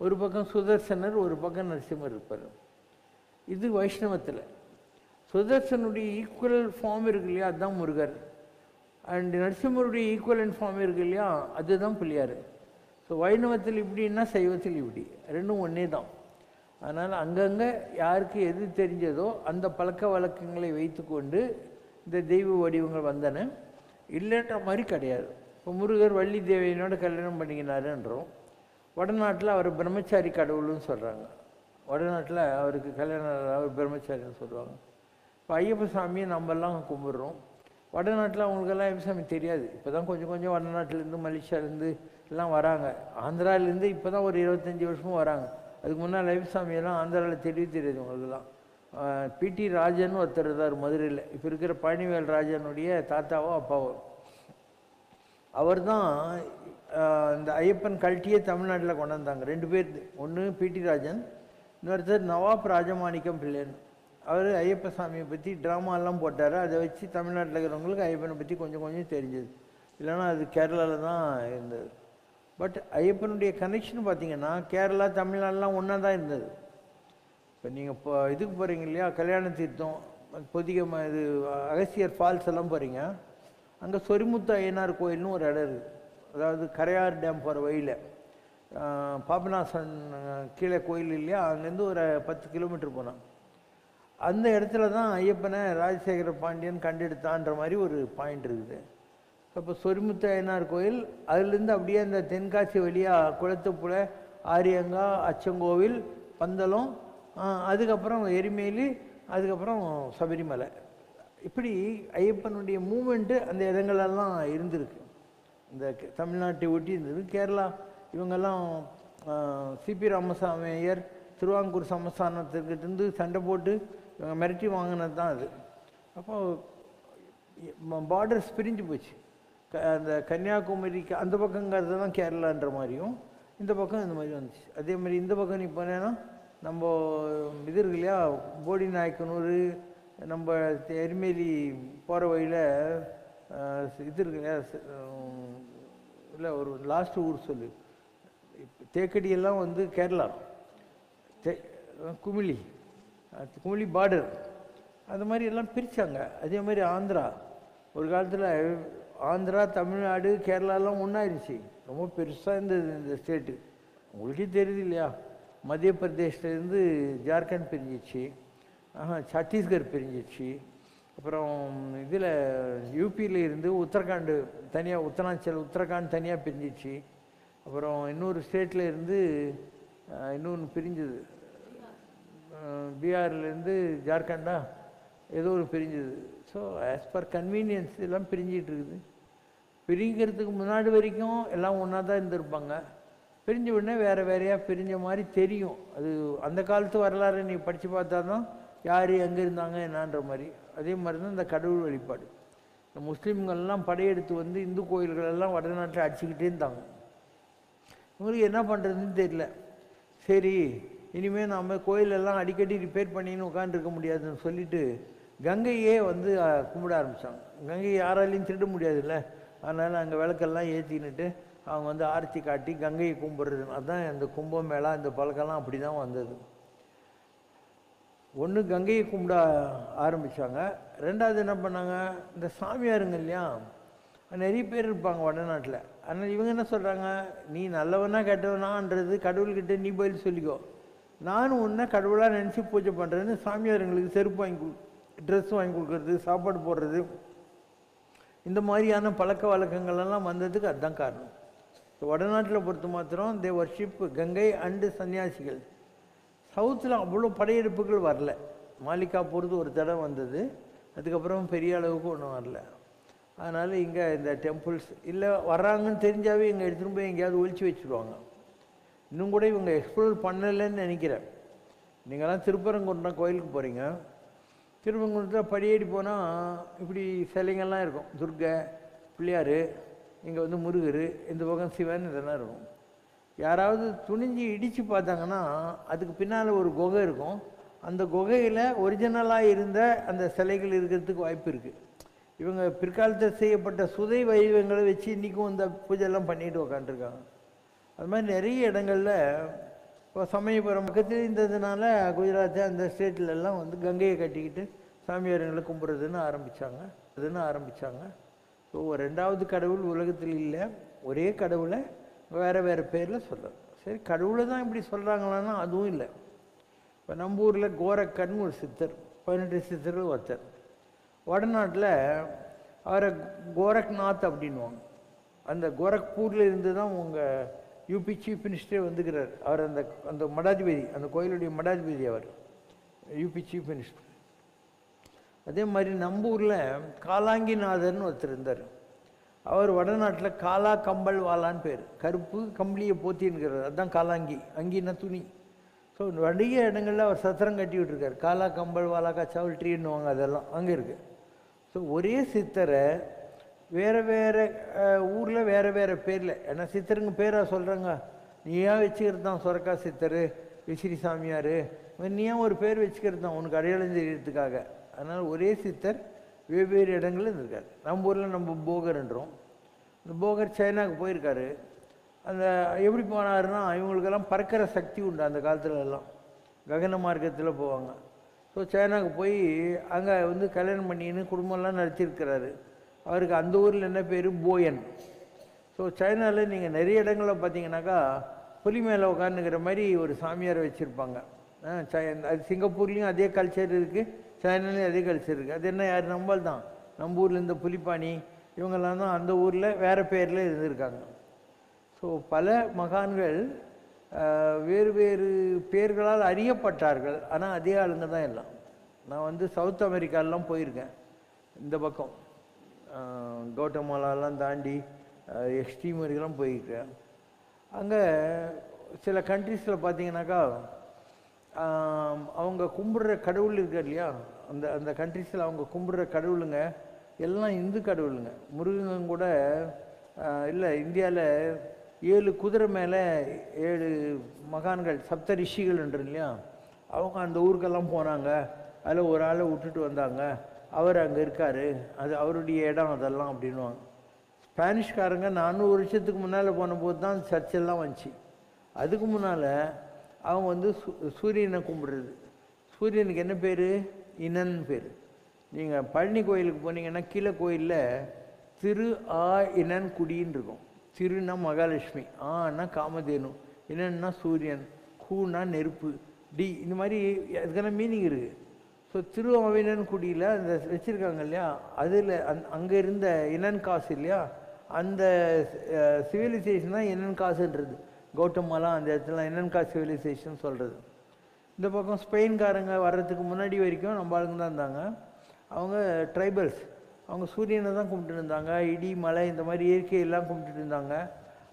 ஒரு பக்கம் சுதர்சனர், ஒரு பக்கம் நரசிம்மர் இருப்பார். இது வைஷ்ணவத்தில் சுதர்சனுடைய ஈக்குவல் ஃபார்ம் இருக்கு இல்லையா, அதுதான் முருகர். அண்ட் நரசிம்மருடைய ஈக்குவலன்ட் ஃபார்ம் இருக்கு இல்லையா, அதுதான் பிள்ளையார். ஸோ வைணவத்தில் இப்படின்னா சைவத்தில் இப்படி, ரெண்டும் ஒன்றே தான். அதனால் அங்கங்கே யாருக்கு எது தெரிஞ்சதோ அந்த பழக்க வழக்கங்களை வைத்து கொண்டு இந்த தெய்வ வடிவங்கள் வந்தன. இல்லைன்ற மாதிரி கிடையாது. இப்போ முருகர் வள்ளி தேவியனோட கல்யாணம் பண்ணிக்கினாருன்றோம். வடநாட்டில் அவர் பிரம்மச்சாரி கடவுள்னு சொல்கிறாங்க. வடநாட்டில் அவருக்கு கல்யாணம், அவர் பிரம்மச்சாரின்னு சொல்லுவாங்க. இப்போ ஐயப்ப சாமியை நம்மெல்லாம் கும்பிட்றோம். வடநாட்டில் அவங்களுக்கெல்லாம் ஐயப்ப சாமி தெரியாது. இப்போ தான் கொஞ்சம் கொஞ்சம் வடநாட்டிலேருந்து மலேசியாவிலேருந்து எல்லாம் வராங்க. ஆந்திராவிலேருந்து இப்போ தான் ஒரு 25 வருஷமும் வராங்க. அதுக்கு முன்னால் ஐயப்ப சாமியெல்லாம் ஆந்திராவில் தெரியாது அவங்களுக்குலாம். பிடி ராஜன் ஒருத்தர் இருந்தார் மதுரையில். இப்போ இருக்கிற பழனிவேல் ராஜனுடைய தாத்தாவோ அப்பாவோ அவர் தான் இந்த ஐயப்பன் கல்ட்டியே தமிழ்நாட்டில் கொண்டு வந்தாங்க. 2 பேர், ஒன்று பிடி ராஜன், இன்னொருத்தர் நவாப் ராஜமாணிக்கம் பிள்ளைன்னு. அவர் ஐயப்ப சாமியை பற்றி ட்ராமாலாம் போட்டார். அதை வச்சு தமிழ்நாட்டில் இருக்கிறவங்களுக்கு ஐயப்பனை பற்றி கொஞ்சம் கொஞ்சம் தெரிஞ்சது. இல்லைன்னா அது கேரளாவில் தான் இருந்தது. பட் ஐயப்பனுடைய கனெக்ஷன் பார்த்திங்கன்னா கேரளா தமிழ்நாடுலாம் ஒன்றா தான் இருந்தது. இப்போ நீங்கள் இப்போ இதுக்கு போகிறீங்க இல்லையா, கல்யாண தீர்த்தம், பொதிகை இது அகஸ்தியர் ஃபால்ஸ் எல்லாம் போகிறீங்க. அங்கே சொரிமுத்து ஐயனார் கோயில்னு ஒரு இடம் இருக்குது. அதாவது கரையார் டேம் போகிற வழியில் பாபநாசன் கீழே கோயில் இல்லையா, அங்கேருந்து ஒரு 10 கிலோமீட்டர் போனோம். அந்த இடத்துல தான் ஐயப்பனை ராஜசேகர பாண்டியன் கண்டெடுத்தான்ற மாதிரி ஒரு பாயிண்ட் இருக்குது. இப்போ சொரிமுத்து ஐயனார் கோயில், அதுலேருந்து அப்படியே அந்த தென்காசி வழியாக குளத்துப்புழை, ஆரியங்கா, அச்சங்கோவில், பந்தளம், அதுக்கப்புறம் எரிமேலி, அதுக்கப்புறம் சபரிமலை. இப்படி ஐயப்பனுடைய மூமெண்ட்டு அந்த இடங்களெல்லாம் இருந்திருக்கு. இந்த தமிழ்நாட்டை ஒட்டி இருந்தது. கேரளா இவங்கெல்லாம் சிபி ராமசாமி ஐயர் திருவாங்கூர் சமஸ்தானத்துக்கிட்டேருந்து சண்டை போட்டு இவங்க மிரட்டி வாங்கினது தான் அது. அப்போது பார்டர்ஸ் பிரிஞ்சு போச்சு. அந்த கன்னியாகுமரிக்கு அந்த பக்கங்கிறது தான் கேரளான்ற மாதிரியும், இந்த பக்கம் இந்த மாதிரி வந்துச்சு. அதே மாதிரி இந்த பக்கம் நீ போனேன்னா நம்ம இது இருக்கு இல்லையா, போடி நாயக்கனூர், நம்ம எரிமேலி போகிற வழியில் இது இருக்கு இல்லையா, இல்லை ஒரு லாஸ்ட் ஊர் சொல்லு, தேக்கடியெல்லாம் கேரளா, குமிளி பார்டர், அந்த மாதிரி எல்லாம் பிரித்தாங்க. அதே மாதிரி ஆந்திரா, ஒரு காலத்தில் ஆந்திரா, தமிழ்நாடு, கேரளாலாம் ஒன்றாயிருச்சு. ரொம்ப பெருசாக இருந்தது இந்த ஸ்டேட்டு. உங்களுக்கே தெரியுது இல்லையா, மத்திய பிரதேஷ்லேருந்து ஜார்க்கண்ட் பிரிஞ்சிச்சு, சத்தீஸ்கர் பிரிஞ்சிச்சு. அப்புறம் இதில் யூபியில் இருந்து உத்தரகாண்டு தனியாக, உத்தரகாண்ட் தனியாக பிரிஞ்சிச்சு. அப்புறம் இன்னொரு ஸ்டேட்டில் இருந்து இன்னொன்று பிரிஞ்சுது, பீகார்லேருந்து ஜார்க்கண்டா ஏதோ ஒரு பிரிஞ்சுது. ஸோ ஆஸ் பர் கன்வீனியன்ஸ் எல்லாம் பிரிஞ்சிகிட்டு இருக்குது. பிரிக்கிறதுக்கு முன்னாடி வரைக்கும் எல்லாம் ஒன்றா தான் இருந்திருப்பாங்க. பிரிஞ்ச உடனே வேறு வேறையாக பிரிஞ்ச மாதிரி தெரியும். அது அந்த காலத்து வரலாறு நீ படித்து பார்த்தா தான் யார் எங்கே இருந்தாங்க என்னான்ற மாதிரி. அதே மாதிரி தான் இந்த கடவுள் வழிபாடு. இந்த முஸ்லீம்கள்லாம் படையெடுத்து வந்து இந்து கோயில்களெல்லாம் வடநாட்டில் அடிச்சுக்கிட்டே இருந்தாங்க. இவங்களுக்கு என்ன பண்ணுறதுன்னு தெரியல. சரி, இனிமேல் நம்ம கோயிலெல்லாம் அடிக்கடி ரிப்பேர் பண்ணின்னு உட்காந்துருக்க முடியாதுன்னு சொல்லிட்டு கங்கையே வந்து கும்பிட ஆரம்பித்தாங்க. கங்கையை யாராலையும் திருட முடியாதுல்ல, அதனால் அங்கே விளக்கெல்லாம் ஏற்றின்னுட்டு அவங்க வந்து ஆர்த்தி காட்டி கங்கையை கும்பிட்றது. அதுதான் இந்த கும்பமேளா இந்த பழக்கம்லாம் அப்படி தான் வந்தது. ஒன்று கங்கையை கும்பிட ஆரம்பித்தாங்க. ரெண்டாவது என்ன பண்ணாங்க, இந்த சாமியாருங்க இல்லையா, நிறைய பேர் இருப்பாங்க வடநாட்டில். அதனால் இவங்க என்ன சொல்கிறாங்க, நீ நல்லவனா கெட்டவனான்றது கடவுள்கிட்ட நீ பதில் சொல்லிக்கோ, நானும் ஒன்றை கடவுளாக நினச்சி பூஜை பண்ணுறேன்னு சாமியாருங்களுக்கு செருப்பு வாங்கி ட்ரெஸ் வாங்கி கொடுக்குறது, சாப்பாடு போடுறது, இந்த மாதிரியான பழக்க வழக்கங்கள்லாம் வந்ததுக்கு அதுதான் காரணம். வடநாட்டில் பொறுத்த மாத்திரம் தே வர்ஷிப் கங்கை அண்டு சன்னியாசிகள். சவுத்தில் அவ்வளோ படையெடுப்புகள் வரல. மாலிகா பொறுத்து ஒரு தடவை வந்தது, அதுக்கப்புறம் பெரிய அளவுக்கு ஒன்றும் வரல. அதனால் இங்கே இந்த டெம்பிள்ஸ் இல்லை வர்றாங்கன்னு தெரிஞ்சாவே இங்கே எடுத்துகிட்டு போய் எங்கேயாவது ஒழிச்சு வச்சுருவாங்க. இன்னும் கூட இவங்க எக்ஸ்ப்ளோர் பண்ணலைன்னு நினைக்கிறேன். நீங்கள்லாம் திருப்பரங்குன்றம் கோயிலுக்கு போகிறீங்க, திருப்பரங்குன்றத்தில் படியேறி போனால் இப்படி சிலைங்கள்லாம் இருக்கும். துர்கை, பிள்ளையார், இங்கே வந்து முருகர், இந்த பக்கம் சிவன், இதெல்லாம் இருக்கும். யாராவது துணிஞ்சு இடித்து பார்த்தாங்கன்னா அதுக்கு பின்னால் ஒரு குகை இருக்கும். அந்த குகையில் ஒரிஜினலாக இருந்த அந்த சிலைகள் இருக்கிறதுக்கு வாய்ப்பு இருக்குது. இவங்க பிற்காலத்தில் செய்யப்பட்ட சுதை வடிவங்களை வச்சு இன்றைக்கும் இந்த பூஜைலாம் பண்ணிட்டு உக்காந்துருக்காங்க. அது மாதிரி நிறைய இடங்களில் இப்போ சமயபுரம் பக்கத்தில் இருந்ததுனால குஜராத்து அந்த ஸ்டேட்லெல்லாம் வந்து கங்கையை கட்டிக்கிட்டு சாமியாருங்களை கும்பிட்றதுன்னு ஆரம்பித்தாங்க. ஸோ ரெண்டாவது கடவுள் உலகத்தில் இல்லை, ஒரே கடவுளை வேறு வேறு பேரில் சொல்கிறாங்க. சரி, கடவுளை தான் இப்படி சொல்கிறாங்களான்னா அதுவும் இல்லை. இப்போ நம்ம ஊரில் கோரக்கன்னு ஒரு சித்தர், 18 சித்தர்கள் ஒருத்தர். வடநாட்டில் அவரை கோரக்நாத் அப்படின்வாங்க. அந்த கோரக்பூரில் இருந்து தான் உங்கள் யூபி சீஃப் மினிஸ்டரே வந்துக்கிறார். அவர் அந்த மடாதிபதி, அந்த கோயிலுடைய மடாதிபதி அவர் யூபி சீஃப் மினிஸ்டர். அதே மாதிரி நம்ம ஊரில் காலாங்கிநாதர்னு ஒருத்தர் இருந்தார். அவர் வடநாட்டில் காலா கம்பல் வாலான்னு பேர். கருப்பு கம்பளியை போத்தின்னுக்கிறார், அதுதான் காலாங்கி. அங்கின்னா துணி. ஸோ நிறைய இடங்களில் அவர் சத்திரம் கட்டி விட்டுருக்கார். காலா கம்பல் வாலா கச்சாவல் ட்ரீன்னுவாங்க, அதெல்லாம் அங்கே இருக்குது. ஸோ ஒரே சித்தரை வேறு வேறு ஊரில் வேறு வேறு பேரில், ஏன்னா சித்தருங்க பேராக சொல்கிறாங்க. நீயா வச்சுக்கிறது தான் சொரக்கா சித்தர், விசிறி சாமியார், நீயா ஒரு பேர் வச்சுக்கிறது தான் உனக்கு அடையாளம் தெரியறதுக்காக. அதனால் ஒரே சித்தர் வெவ்வேறு இடங்களில் இருந்திருக்காரு. நம்ம ஊரில் நம்ம போகர்ன்றோம். இந்த போகர் சைனாவுக்கு போயிருக்காரு. அந்த எப்படி போனாருன்னா, இவங்களுக்கெல்லாம் பறக்கிற சக்தி உண்டு அந்த காலத்துலலாம், ககன மார்க்கத்தில் போவாங்க. ஸோ சைனாவுக்கு போய் அங்கே வந்து கல்யாணம் பண்ணின்னு குடும்பம்லாம் நடத்தியிருக்கிறாரு. அவருக்கு அந்த ஊரில் என்ன பேர், போயன். ஸோ சைனாவில் நீங்கள் நிறைய இடங்களில் பார்த்தீங்கன்னாக்கா புலி மேலே உட்காந்துக்கிற மாதிரி ஒரு சாமியாரை வச்சுருப்பாங்க. அது சிங்கப்பூர்லேயும் அதே கல்ச்சர் இருக்குது, சைனாலையும் அதே கல்ச்சர் இருக்குது. அது என்ன, யார் நம்மள் தான். நம்ம ஊரில் இந்த புலிப்பாணி இவங்கெல்லாம் தான் அந்த ஊரில் வேறு பேரில் இருந்திருக்காங்க. ஸோ பல மகான்கள் வேறு வேறு பேர்களால் அறியப்பட்டார்கள், ஆனால் அதே ஆளுங்க தான் எல்லாம். நான் வந்து சவுத் அமெரிக்காலெலாம் போயிருக்கேன். இந்த பக்கம் கௌட்டமாலாலாம் தாண்டி எக்ஸ்ட்ரீம் வரைக்கும் போயிருக்கேன். அங்கே சில கண்ட்ரீஸில் பார்த்தீங்கன்னாக்கா அவங்க கும்பிட்ற கடவுள் இருக்கார் இல்லையா, அந்த அந்த கண்ட்ரீஸில் அவங்க கும்பிட்ற கடவுளுங்க எல்லாம் இந்து கடவுளுங்க. முருகன் கூட இல்லை, இந்தியாவில் 7 குதிரை மேலே 7 மகான்கள் சப்த ரிஷிகள்ன்ற இல்லையா, அவங்க அந்த ஊருக்கெல்லாம் போனாங்க. அதில் ஒரு ஆளை விட்டுட்டு வந்தாங்க, அவர் அங்கே இருக்கார், அது அவருடைய இடம் அதெல்லாம் அப்படின்வாங்க. ஸ்பானிஷ்காரங்க 400 வருஷத்துக்கு முன்னால் போன போது தான் சர்ச்செல்லாம் வந்துச்சு. அதுக்கு முன்னால் அவங்க வந்து சூரியனை கும்பிடுறது. சூரியனுக்கு என்ன பேர், இனன் பேர். நீங்கள் பழனி கோயிலுக்கு போனீங்கன்னா கீழே கோயிலில் திரு ஆ இனன் குடின்னு இருக்கும். திருன்னா மகாலட்சுமி, ஆனா காமதேனு, இனன்னா சூரியன், கூனா நெருப்பு, டி இந்த மாதிரி அதுக்கான மீனிங் இருக்குது. ஸோ திரு ஆவினன் குடியில் அந்த வச்சுருக்காங்க இல்லையா, அதில் அங்கே இருந்த இனன் காசு இல்லையா, அந்த சிவிலைசேஷன் தான் இனன் காசுன்றது. கௌட்டமாலா அந்த இடத்துல இனன் காசு சிவிலைசேஷன் சொல்கிறது. இந்த பக்கம் ஸ்பெயின்காரங்க வர்றதுக்கு முன்னாடி வரைக்கும் நம்ம ஆளுங்க தான் இருந்தாங்க. அவங்க ட்ரைபல்ஸ், அவங்க சூரியனை தான் கும்பிட்டு இருந்தாங்க, இடி மலை இந்த மாதிரி இயற்கையெல்லாம் கும்பிட்டுட்டு இருந்தாங்க.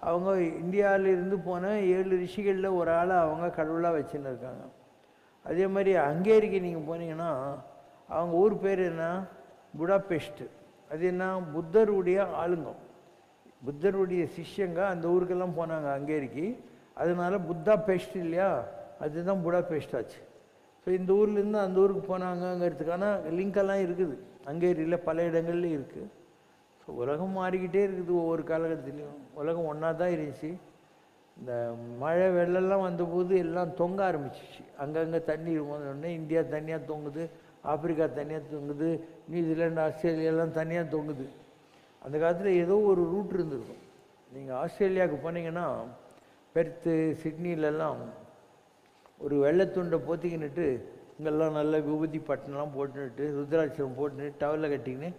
அவங்க இந்தியாவிலிருந்து போன 7 ரிஷிகளில் ஒரு ஆளை அவங்க கடவுளாக வச்சுன்னு இருக்காங்க. அதே மாதிரி ஹங்கேரிக்கு நீங்கள் போனீங்கன்னா அவங்க ஊர் பேர் என்ன, புடாபெஸ்ட். அது என்ன, புத்தருடைய ஆளுங்கம், புத்தருடைய சிஷ்யங்க அந்த ஊருக்கெல்லாம் போனாங்க ஹங்கேரிக்கு. அதனால புத்தா பெஸ்ட் இல்லையா, அதுதான் புடாபெஸ்ட் ஆச்சு. ஸோ இந்த ஊர்லேருந்து அந்த ஊருக்கு போனாங்கங்கிறதுக்கான லிங்கெல்லாம் இருக்குது, ஹங்கேரியில் பல இடங்கள்லையும் இருக்குது. ஸோ உலகம் மாறிக்கிட்டே இருக்குது, ஒவ்வொரு காலகட்டத்திலையும் உலகம் ஒன்றா தான் இருந்துச்சு. இந்த மழை வெள்ளம்லாம் வந்தபோது எல்லாம் தொங்க ஆரம்பிச்சிச்சு, அங்கங்கே தண்ணி உடனே இந்தியா தனியாக தொங்குது, ஆப்பிரிக்கா தனியாக தொங்குது, நியூசிலாந்து ஆஸ்திரேலியாலாம் தனியாக தொங்குது. அந்த காலத்தில் ஏதோ ஒரு ரூட் இருந்திருக்கும். நீங்கள் ஆஸ்திரேலியாவுக்கு போனீங்கன்னா பெர்த்து சிட்னிலெல்லாம் ஒரு வெள்ளத்துண்டை போத்திக்கின்னுட்டு இங்கெல்லாம் நல்ல விபூதி பட்டனெலாம் போட்டுன்னுட்டு ருத்ராட்சம் போட்டுன்னு டவலில் கட்டிக்கின்னு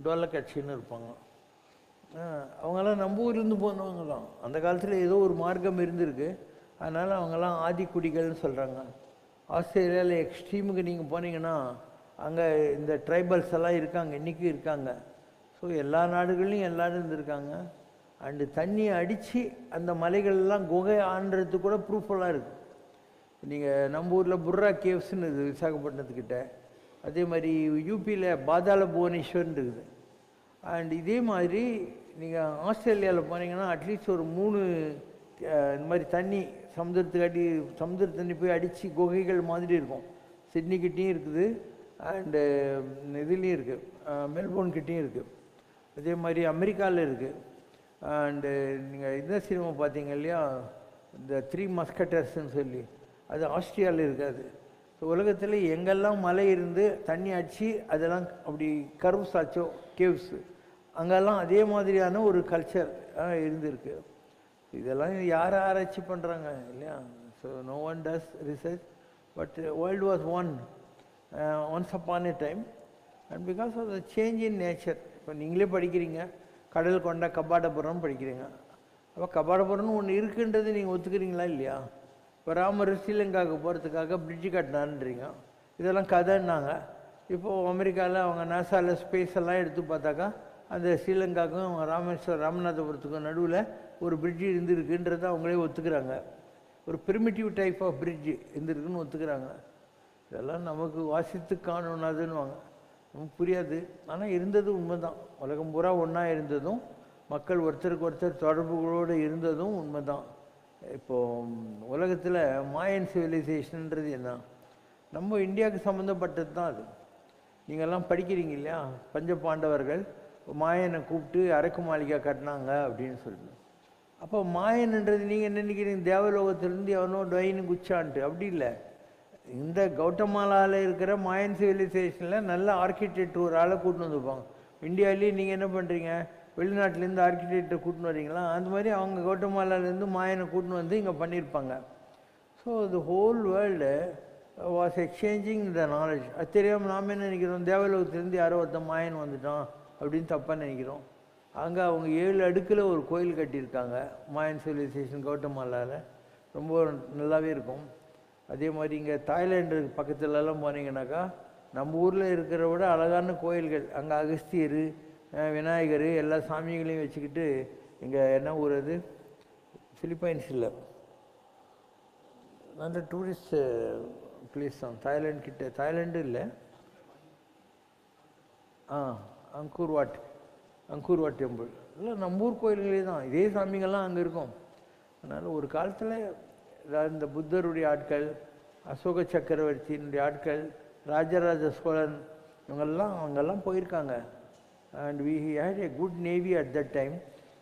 டொல்லை கட்சின்னு இருப்பாங்க. அவங்கெல்லாம் நம்ம ஊர்லேருந்து போனவங்களாம். அந்த காலத்தில் ஏதோ ஒரு மார்க்கம் இருந்திருக்கு, அதனால் அவங்கெல்லாம் ஆதிக்குடிகள்னு சொல்கிறாங்க. ஆஸ்திரேலியாவில் எக்ஸ்ட்ரீமுக்கு நீங்கள் போனீங்கன்னா அங்கே இந்த ட்ரைபல்ஸ் எல்லாம் இருக்காங்க, இன்றைக்கும் இருக்காங்க. ஸோ எல்லா நாடுகள்லையும் எல்லோரும் இருந்திருக்காங்க. அண்டு தண்ணியை அடித்து அந்த மலைகள்லாம் குகை ஆண்டுறது கூட ப்ரூஃபெல்லாம் இருக்குது. நீங்கள் நம்ம ஊரில் புர்ரா கேவ்ஸ்ன்னு இருக்குது விசாகப்பட்டினத்துக்கிட்ட, அதே மாதிரி யூபியில் பாதாள புவனேஸ்வர்னு இருக்குது. அண்ட் இதே மாதிரி நீங்கள் ஆஸ்திரேலியாவில் போனீங்கன்னா அட்லீஸ்ட் ஒரு 3 இந்த மாதிரி தண்ணி சமுத்திர தண்ணி போய் அடித்து குகைகள் மாதிரி இருக்கும். சிட்னிக்கிட்டேயும் இருக்குது, அண்டு இதுலேயும் இருக்குது, மெல்போர்ன்கிட்டேயும் இருக்குது. அதே மாதிரி அமெரிக்காவில் இருக்குது. அண்டு நீங்கள் இந்த சினிமா பார்த்தீங்க இல்லையா, இந்த 3 மஸ்கட்டர்ஸ்ன்னு சொல்லி, அது ஆஸ்திரேலியாவில் இருக்காது. ஸோ உலகத்தில் எங்கெல்லாம் மலை இருந்து தண்ணி அடித்து அதெல்லாம் அப்படி கர்வ்ஸ் ஆச்சோ கேவ்ஸு, அங்கெல்லாம் அதே மாதிரியான ஒரு கல்ச்சர் இருந்திருக்கு. இதெல்லாம் யார் ஆராய்ச்சி பண்ணுறாங்க இல்லையா. So no one does research, but world was once upon a time. And because of the change in nature. இப்போ நீங்களே படிக்கிறீங்க, கடல் கொண்ட கபாடபுரம் படிக்கிறீங்க. அப்போ கபாடபுரம்னு ஒன்று இருக்குன்றது நீங்கள் ஒத்துக்கிறீங்களா இல்லையா? இப்போ ராமர் ஸ்ரீலங்காவுக்கு போகிறதுக்காக பிரிட்ஜு கட்டினான்றீங்க, இதெல்லாம் கதைன்னாங்க. இப்போது அமெரிக்காவில் அவங்க நாசாவில் ஸ்பேஸ் எல்லாம் எடுத்து பார்த்தாக்கா அந்த ஸ்ரீலங்காவுக்கும் ராமநாதபுரத்துக்கும் நடுவில் ஒரு பிரிட்ஜு இருந்துருக்குன்றதை அவங்களே ஒத்துக்கிறாங்க. ஒரு பிரிமிட்டிவ் டைப் ஆஃப் பிரிட்ஜு இருந்திருக்குன்னு ஒத்துக்கிறாங்க. இதெல்லாம் நமக்கு வாசித்து காணணுன்னாதுன்னுவாங்க, நமக்கு புரியாது. ஆனால் இருந்தது உண்மை தான். உலகம் பூரா ஒன்றா இருந்ததும் மக்கள் ஒருத்தருக்கு ஒருத்தர் தொடர்புகளோடு இருந்ததும் உண்மை தான். இப்போது உலகத்தில் மாயன் சிவிலைசேஷன்ன்றது என்ன, நம்ம இந்தியாவுக்கு சம்மந்தப்பட்டது தான் அது. நீங்கள்லாம் படிக்கிறீங்க இல்லையா, பஞ்ச பாண்டவர்கள் மாயனை கூப்பிட்டு அரக்கு மாளிகை கட்டினாங்க அப்படின்னு சொல்லிட்டு. அப்போ மாயன்ன்றது நீங்கள் என்ன நினைக்கிறீங்க, தேவலோகத்திலேருந்து எவனோ டொயின்னு குச்சான்ட்டு? அப்படி இல்லை. இந்த கௌட்டமாலாவில் இருக்கிற மாயன் சிவிலைசேஷனில் நல்ல ஆர்கிடெக்ட் ஒரு ஆளை கூட்டின்னு வந்துருப்பாங்க. இந்தியாவிலேயே நீங்கள் என்ன பண்ணுறீங்க, வெளிநாட்டிலேருந்து ஆர்கிடெக்டை கூட்டின்னு வரீங்களா, அந்த மாதிரி அவங்க கௌட்டமாலாலேருந்து மாயனை கூட்டின்னு வந்து இங்கே பண்ணியிருப்பாங்க. So the whole world was exchanging the knowledge. அது தெரியாமல் நாம் என்ன நினைக்கிறோம், தேவலோகத்திலேருந்து யாரோ ஒருத்தன் மாயன் வந்துட்டான் அப்படின்னு தப்பாக நினைக்கிறோம். அங்கே அவங்க 7 அடுக்கில் ஒரு கோயில் கட்டியிருக்காங்க மாயன் சிவிலைசேஷன் கௌட்டமாலாவில், ரொம்ப நல்லாவே இருக்கும். அதே மாதிரி இங்கே தாய்லாண்டு பக்கத்துலலாம் போனீங்கன்னாக்கா நம்ம ஊரில் இருக்கிற விட அழகான கோயில்கள். அங்கே அகஸ்தியர், விநாயகர் எல்லா சாமிகளையும் வச்சுக்கிட்டு, இங்கே என்ன ஊர் அது, பிலிப்பைன்ஸில் நல்ல டூரிஸ்ட் பிளேஸ் தான். தாய்லாந்து கிட்ட, தாய்லாண்டு இல்லை, அங்கூர்வாட் டெம்பிள் இல்லை, நம்ம ஊர் கோயில்களே தான். இதே சாமிகள்லாம் அங்கே இருக்கும். அதனால் ஒரு காலத்தில் இந்த புத்தருடைய ஆட்கள், அசோக சக்கரவர்த்தியினுடைய ஆட்கள், ராஜராஜ சோழன், இவங்கெல்லாம் அங்கெல்லாம் போயிருக்காங்க. And we had a good navy at that time.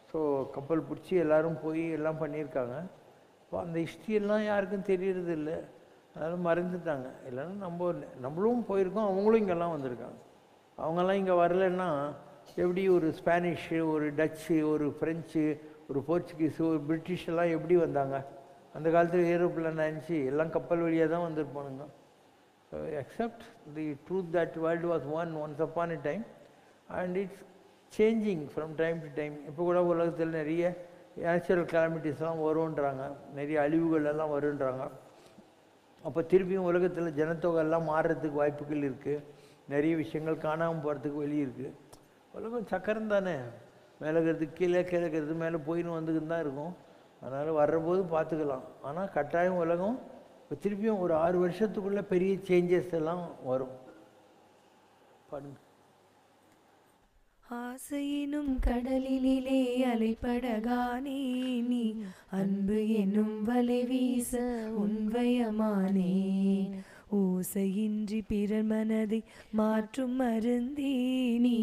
So கப்பல் பிடிச்சி எல்லோரும் போய் எல்லாம் பண்ணியிருக்காங்க. இப்போ அந்த ஹிஸ்ட்ரியெல்லாம் யாருக்கும் தெரியறது இல்லை, அதனால் மறந்துட்டாங்க. இல்லைன்னா நம்மளும் போயிருக்கோம், அவங்களும் இங்கெல்லாம் வந்திருக்காங்க. அவங்கெல்லாம் இங்கே வரலைன்னா எப்படி ஒரு ஸ்பானிஷு, ஒரு டச்சு, ஒரு ஃப்ரெஞ்சு, ஒரு போர்ச்சுகீஸு, ஒரு பிரிட்டிஷ் எல்லாம் எப்படி வந்தாங்க? அந்த காலத்தில் ஏரோப்ளேன் ஆயிடுச்சு, எல்லாம் கப்பல் வழியாக தான் வந்துருப்பானுங்க. So accept the truth that world was once upon a time and it's changing from time to time. இப்போ கூட உலகத்தில் நிறைய நேச்சுரல் கிளாமிட்டிஸ்லாம் வருன்றாங்க, நிறைய அழிவுகள் எல்லாம் வருன்றாங்க. அப்போ திருப்பியும் உலகத்தில் ஜனத்தொகை எல்லாம் மாறுறதுக்கு வாய்ப்புகள் இருக்குது, நிறைய விஷயங்கள் காணாமல் போகிறதுக்கு வழி இருக்குது. உலகம் சக்கரம் தானே, மேலே இருக்கிறது கீழே, கீழே இருக்கிறது மேலே போயின்னு வந்துக்கிட்டு தான் இருக்கும். அதனால் வர்றபோது பார்த்துக்கலாம். ஆனால் கட்டாயம் உலகம் இப்போ திருப்பியும் ஒரு 6 வருஷத்துக்குள்ளே பெரிய சேஞ்சஸ் எல்லாம் வரும். பாருங்க. ஆசையினும் கடலிலே அலைப்படகானே நீ, அன்பு என்னும் வலை வீச உன்வயமானேன். ஓசையின்றி பிறர் மனதை மாற்றும் மருந்தே நீ,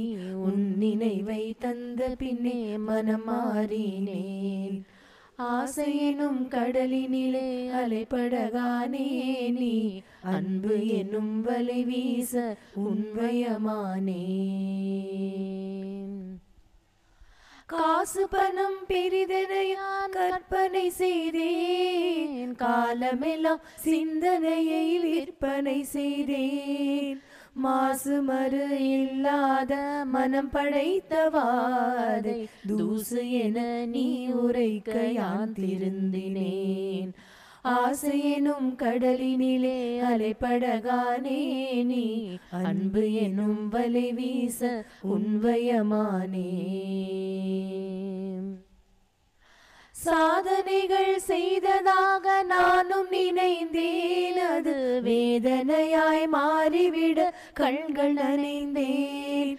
உன் நினைவை தந்த பின்னே மனம் மாறினேன். ஆசையெனும் கடலினிலே அலைப்படகானே நீ, அன்பு என்னும் வலை வீச உன்வயமானேன். காசு பணம் பெரிதனையான் கற்பனை செய்தேன், காலமெல்லாம் சிந்தனையை விற்பனை செய்தேன். மாசு மறு இல்லாத மனம் படைத்தவாதை தூசு என நீ உரைக்க யான் திருந்தினேன். ஆசையெனும் கடலினிலே அலைப்படகானே நீ, அன்பு எனும் வலை வீச உன்வயமானேன். சாதனைகள் செய்ததாக நானும் நினைந்தேன், அது வேதனையாய் மாறிவிட கண்கள் நனைந்தேன்.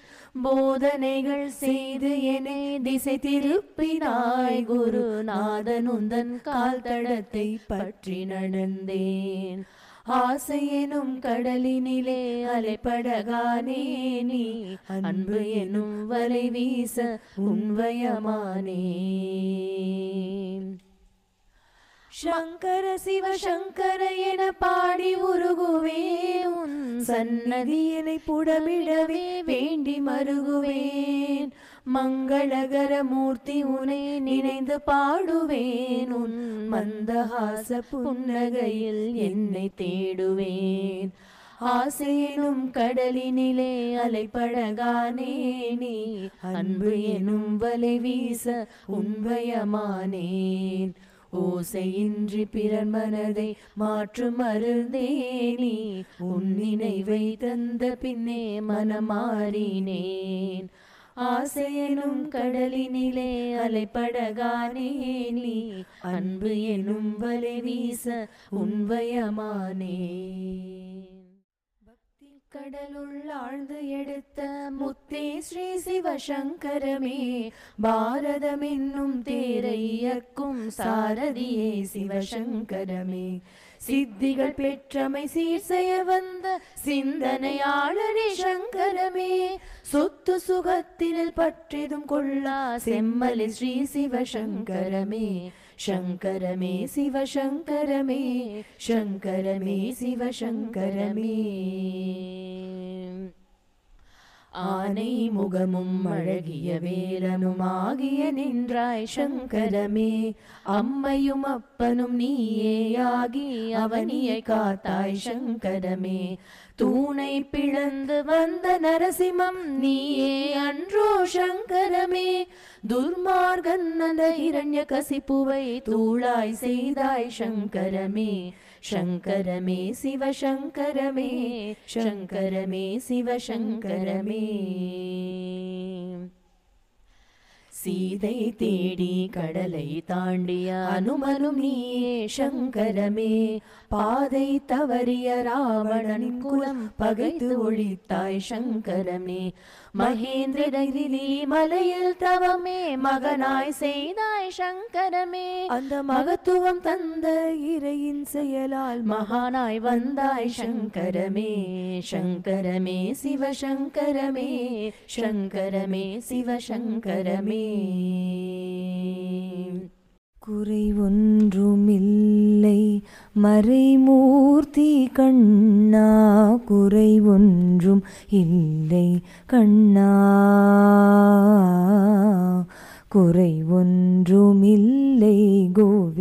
போதனைகள் செய்து என்னை திசை திருப்பினாய் குருநாதன், உந்தன் கால் தடத்தை பற்றி நடந்தேன். ஆசையெனும் கடலினிலே அலைப்படகானே நீ, அன்பு எனும் வலை வீச உன்வயமானேன். சங்கர சிவ சங்கர என பாடி உருகுவேன், உன் சன்னதியினை புடமிடவே வேண்டி மருகுவேன். மங்களகர மூர்த்தி உனை நினைந்து பாடுவேன், உன் மந்தஹாச புன்னகையில் என்னை தேடுவேன். ஆசையெனும் கடலினிலே அலைப்படகானே நீ, அன்பு எனும் வலை வீச உன்வயமானேன். ஓசையின்றி பிறர் மனதை மாற்றும் மருந்தே நீ, உன் நினைவை தந்த பின்னே மனமாறினேன். ஆசையெனும் கடலினிலே அலைப்படகானே நீ, அன்பு எனும் வலை வீச உன்வயமானேன். கடலுள் ஆழ்ந்து எடுத்த முத்தே ஸ்ரீ சிவசங்கரமே, பாரதம் என்னும் தேரையக்கும் சாரதியே சிவசங்கரமே. சித்திகள் பெற்றமை சீர் செய்ய வந்த சிந்தனையாளனே சங்கரமே. சொத்து சுகத்தினில் பற்றிதும் கொள்ளா செம்மலி ஸ்ரீ சிவசங்கரமே. சங்கரமே சிவசங்கரமே, சங்கரமே சிவசங்கரமே. ஆனை முகமும் அழகிய வேலனும் ஆகிய நின்றாய் சங்கரமே. அம்மையும் அப்பனும் நீயேயாகி அவனியை காத்தாய் சங்கரமே. தூணை பிளந்து வந்த நரசிம்மம் நீயே அன்றோ சங்கரமே. துர்மார்கன் அந்த இரண்ய கசிப்புவை தூளாய் செய்தாய் சங்கரமே. சங்கரமே சிவசங்கரமே, சங்கரமே சிவசங்கரமே. சீதை தேடி கடலை தாண்டிய அனுமனும் நீயே சங்கரமே. பாதை தவறிய ராவணன் குலம் பகைத்து ஒழித்தாய் சங்கரமே. மகேந்திரகிரி மலையில் தவமே மகனாய் செய்தாய் சங்கரமே. அந்த மகத்துவம் தந்த இறையின் செயலால் மகானாய் வந்தாய் சங்கரமே. சங்கரமே சிவசங்கரமே, சங்கரமே சிவசங்கரமே. குறை ஒன்றுமில்லை மறைமூர்த்தி கண்ணா, குறை ஒன்றும் இல்லை கண்ணா. குறை ஒன்றுமில்லை கோவிந்தா.